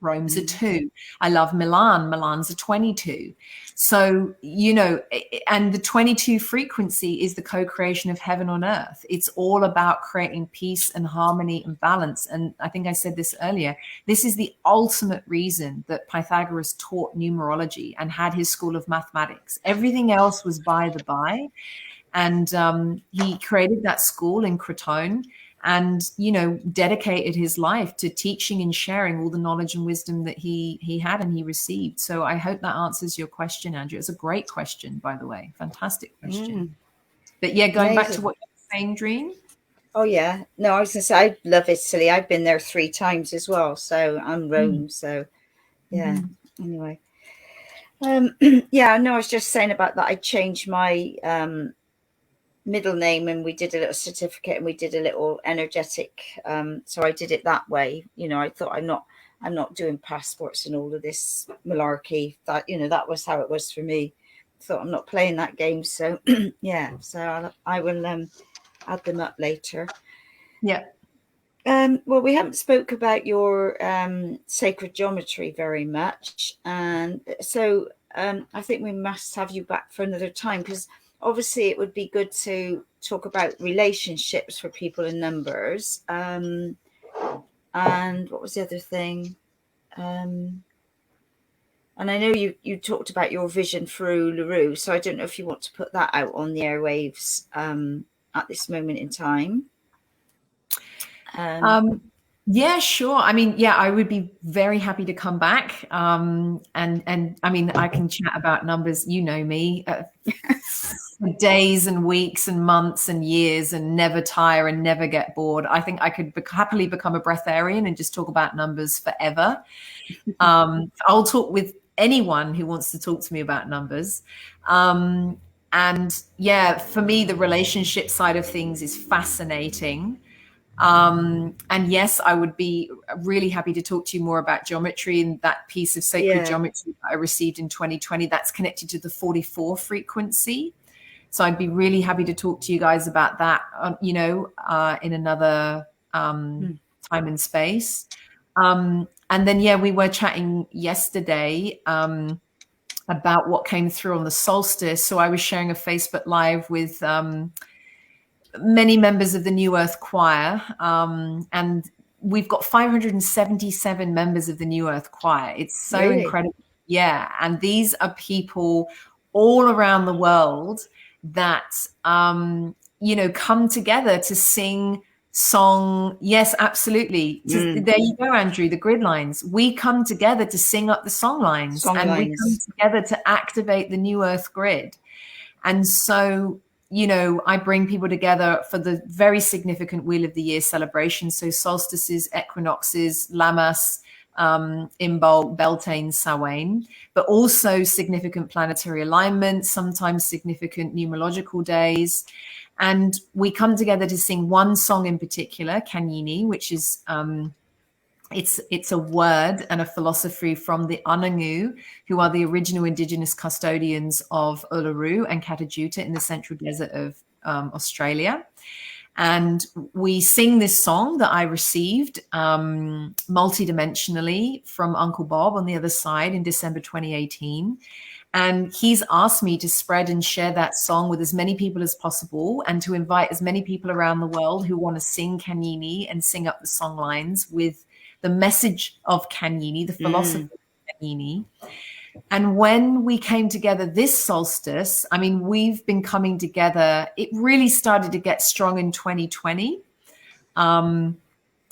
Rome's a 2. I love Milan. Milan's a 22. So, you know, and the 22 frequency is the co-creation of heaven on earth. It's all about creating peace and harmony and balance. And I think I said this earlier. This is the ultimate reason that Pythagoras taught numerology and had his school of mathematics. Everything else was by the by. And he created that school in Crotone, and, you know, dedicated his life to teaching and sharing all the knowledge and wisdom that he had and he received. So I hope that answers your question, Andrew. It's a great question, by the way. Fantastic question. But yeah, going back to what you were saying, Dream. Oh, yeah. No, I was going to say, I love Italy. I've been there 3 times as well. So I'm Rome. So, yeah. Anyway. Yeah, no, I was just saying about that. I changed my middle name, and we did a little certificate, and we did a little energetic. So I did it that way. You know, I thought I'm not doing passports and all of this malarkey. That, you know, that was how it was for me. Thought I'm not playing that game. So yeah. So I will add them up later. Yeah. Well, we haven't spoke about your sacred geometry very much, and so I think we must have you back for another time, because obviously it would be good to talk about relationships for people in numbers. And what was the other thing? And I know you talked about your vision through LaRue, so I don't know if you want to put that out on the airwaves at this moment in time. Yeah, sure. I mean, yeah, I would be very happy to come back. And I mean, I can chat about numbers. You know me, for days and weeks and months and years, and never tire and never get bored. I think I could happily become a breatharian and just talk about numbers forever. I'll talk with anyone who wants to talk to me about numbers. And yeah, for me, the relationship side of things is fascinating. And yes, I would be really happy to talk to you more about geometry and that piece of sacred geometry that I received in 2020 that's connected to the 44 frequency. So I'd be really happy to talk to you guys about that, in another time and space. And then, yeah, we were chatting yesterday about what came through on the solstice. So I was sharing a Facebook Live with many members of the New Earth Choir, and we've got 577 members of the New Earth Choir. It's so incredible. Yeah. And these are people all around the world that, come together to sing song. Yes, absolutely. There you go, Andrew, the grid lines. We come together to sing up the song lines. We come together to activate the New Earth grid. And so, I bring people together for the very significant Wheel of the Year celebration. So solstices, equinoxes, Lammas, Imbolc, Beltane, Samhain, but also significant planetary alignment, sometimes significant numerological days. And we come together to sing one song in particular, Kanyini, which is it's a word and a philosophy from the Anangu, who are the original indigenous custodians of Uluru and Katajuta in the central desert of Australia. And we sing this song that I received multidimensionally from Uncle Bob on the other side in December 2018. And he's asked me to spread and share that song with as many people as possible, and to invite as many people around the world who want to sing Kanyini and sing up the song lines with the message of Kanyini, the philosophy of Kanyini. And when we came together this solstice, I mean, we've been coming together. It really started to get strong in 2020. I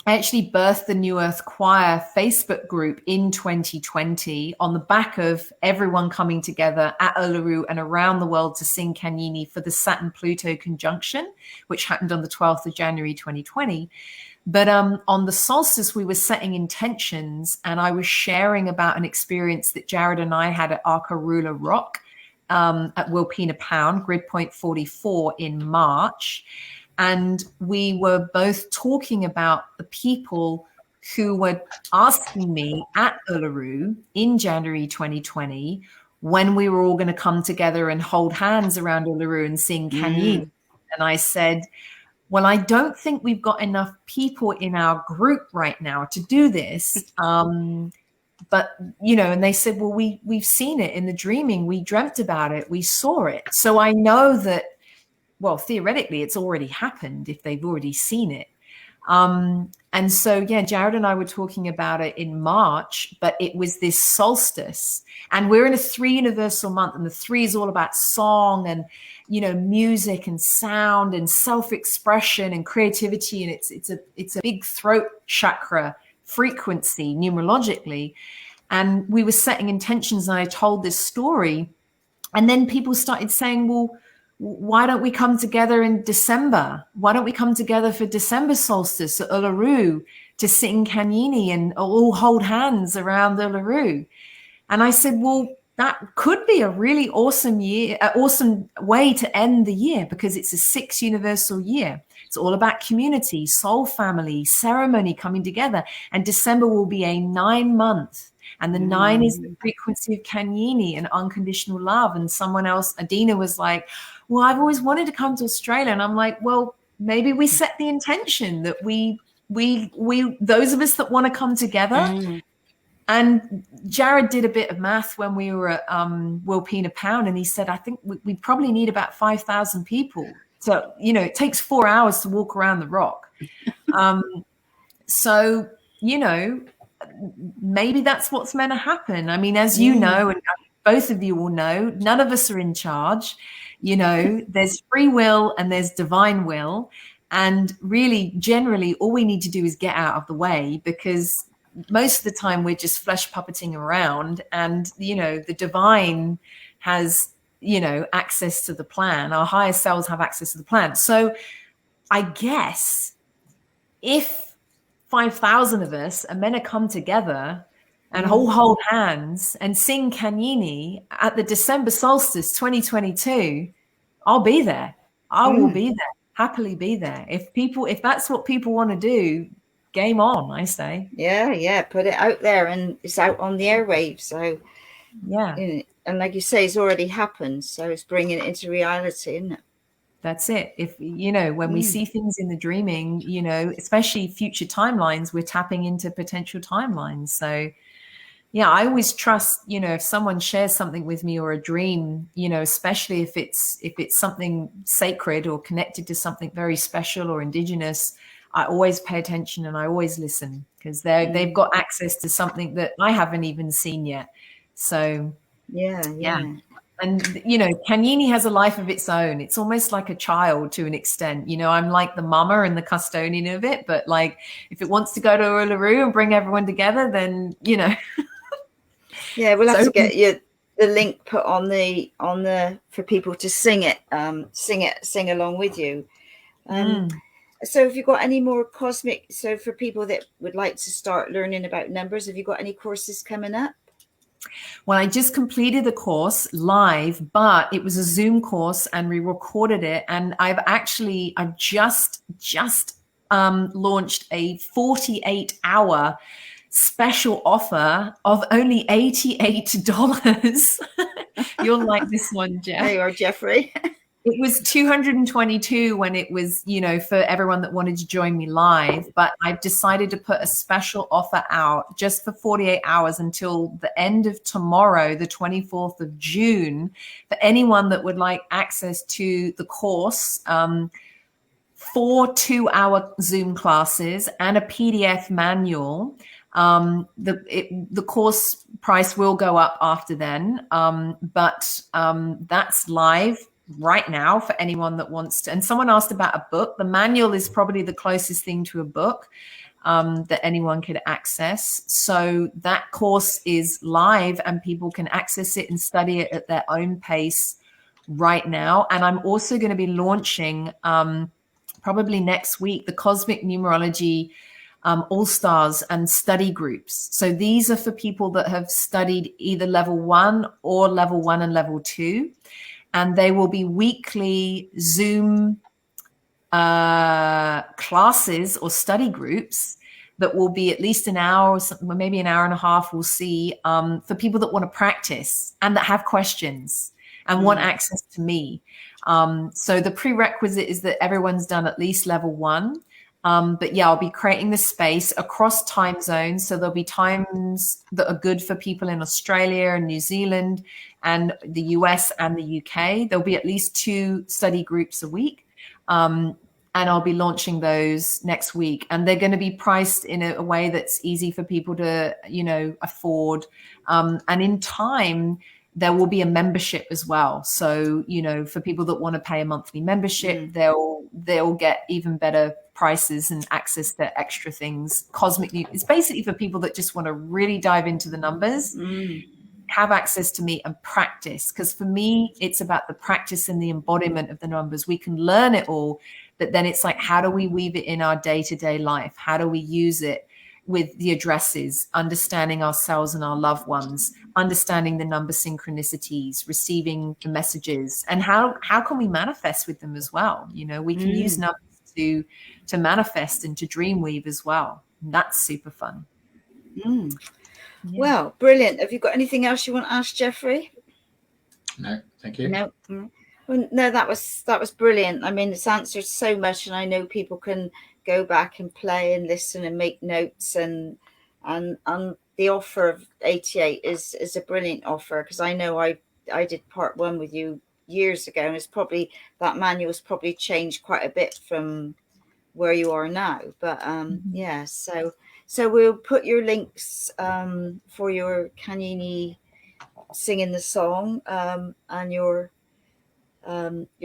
actually birthed the New Earth Choir Facebook group in 2020 on the back of everyone coming together at Uluru and around the world to sing Kanyini for the Saturn-Pluto conjunction, which happened on the 12th of January 2020. But on the solstice, we were setting intentions, and I was sharing about an experience that Jared and I had at Arkarula Rock at Wilpena Pound, grid point 44 in March. And we were both talking about the people who were asking me at Uluru in January 2020 when we were all going to come together and hold hands around Uluru and sing Kanyini. And I said, well, I don't think we've got enough people in our group right now to do this. But, and they said, well, we've seen it in the dreaming. We dreamt about it. We saw it. So I know that, well, theoretically, it's already happened if they've already seen it. And so, yeah, Jared and I were talking about it in March, but it was this solstice. And we're in a 3 universal month, and the 3 is all about song and, music and sound and self-expression and creativity. And it's a big throat chakra frequency numerologically. And we were setting intentions, and I told this story. And then people started saying, well, why don't we come together in December? Why don't we come together for December solstice at Uluru to sing Kanyini and all hold hands around Uluru? And I said, well, that could be a really awesome way to end the year, because it's a 6 universal year. It's all about community, soul family, ceremony coming together. And December will be a 9-month. And the 9 is the frequency of Kanyini and unconditional love. And someone else, Andrena, was like, well, I've always wanted to come to Australia. And I'm like, well, maybe we set the intention that we those of us that want to come together. And Jared did a bit of math when we were at Wilpena Pound, and he said, I think we probably need about 5,000 people. So, it takes 4 hours to walk around the rock. So, maybe that's what's meant to happen. I mean, as you know, and both of you will know, none of us are in charge. You know, there's free will and there's divine will. And really, generally, all we need to do is get out of the way, because most of the time we're just flesh puppeting around, and, you know, the divine has, you know, access to the plan. Our higher selves have access to the plan. So I guess if 5,000 of us are meant to come together and all hold hands and sing Canini at the December solstice 2022, I'll be there. I will be there, happily be there. If that's what people want to do, game on, I say. Yeah, put it out there, and it's out on the airwaves. So Yeah, and like you say, it's already happened. So it's bringing it into reality, isn't it? that's it. If, you know, when we see things in the dreaming, you know, especially future timelines, we're tapping into potential timelines. So yeah, I always trust, you know, if someone shares something with me or a dream, you know, especially if it's something sacred or connected to something very special or indigenous, I always pay attention and I always listen, because they've got access to something that I haven't even seen yet. So yeah. And, you know, Canini has a life of its own. It's almost like a child to an extent. You know, I'm like the mama and the custodian of it, but like if it wants to go to Uluru and bring everyone together, then, you know. Yeah, we'll have to get you the link put on the for people to sing along with you. So have you got any more cosmic, so for people that would like to start learning about numbers, have you got any courses coming up? Well, I just completed the course live, but it was a Zoom course and we recorded it. And I've just launched a 48-hour special offer of only $88. You'll like this one, Jeff. There you are, Jeffrey. It was 222 when it was, you know, for everyone that wanted to join me live. But I've decided to put a special offer out just for 48 hours until the end of tomorrow, the 24th of June, for anyone that would like access to the course, 4 2-hour Zoom classes and a PDF manual. The course price will go up after then, but that's live right now for anyone that wants to. And someone asked about a book. The manual is probably the closest thing to a book that anyone could access. So that course is live and people can access it and study it at their own pace right now. And I'm also going to be launching probably next week the Cosmic Numerology All-Stars and study groups. So these are for people that have studied either level 1 or level 1 and level 2. And they will be weekly Zoom classes or study groups that will be at least an hour or something, maybe an hour and a half, we'll see, for people that want to practice and that have questions and want access to me. So the prerequisite is that everyone's done at least level 1. But yeah, I'll be creating the space across time zones. So there'll be times that are good for people in Australia and New Zealand and the US and the UK. There'll be at least 2 study groups a week. And I'll be launching those next week. And they're going to be priced in a way that's easy for people to, you know, afford. And in time, there will be a membership as well. So, you know, for people that want to pay a monthly membership, they'll get even better prices and access to extra things. It's basically for people that just want to really dive into the numbers, have access to me and practice. Because for me, it's about the practice and the embodiment of the numbers. We can learn it all, but then it's like, how do we weave it in our day-to-day life? How do we use it with the addresses, understanding ourselves and our loved ones, understanding the number synchronicities, receiving the messages, and how can we manifest with them as well? You know, we can use numbers to manifest and to dream weave as well. And that's super fun. Yeah. Well, brilliant. Have you got anything else you want to ask Jeffrey? No, thank you. No. Well, no, that was brilliant. I mean, it's answered so much, and I know people can go back and play and listen and make notes, and the offer of 88 is a brilliant offer, because I know I did part 1 with you years ago, and it's probably, that manual's probably changed quite a bit from where you are now, but yeah, so So we'll put your links for your Kinnie singing the song and your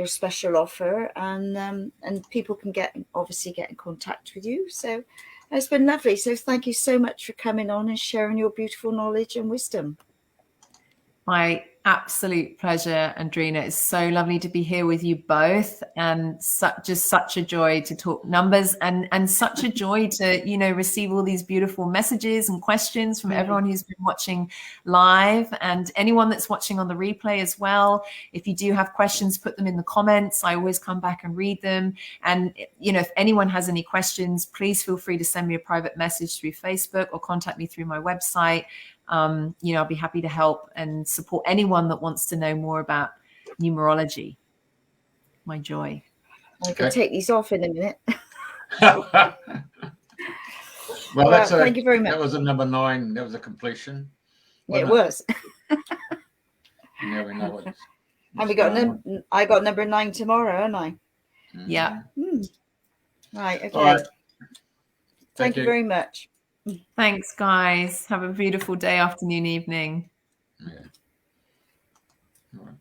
special offer, and people can obviously get in contact with you. So it's been lovely. So thank you so much for coming on and sharing your beautiful knowledge and wisdom. My absolute pleasure, Andrena. It's so lovely to be here with you both, and just such a joy to talk numbers, and such a joy to, you know, receive all these beautiful messages and questions from everyone who's been watching live, and anyone that's watching on the replay as well. If you do have questions, put them in the comments. I always come back and read them. And, you know, if anyone has any questions, please feel free to send me a private message through Facebook or contact me through my website. You know, I'll be happy to help and support anyone that wants to know more about numerology. My joy. I can take these off in a minute. Well, thank you very much. That was a number 9. That was a completion. It was. Now we know what. And I got number 9 tomorrow, haven't I? Yeah. Right. Okay. All right. Thank you very much. Thanks, guys. Have a beautiful day, afternoon, evening. Yeah. All right.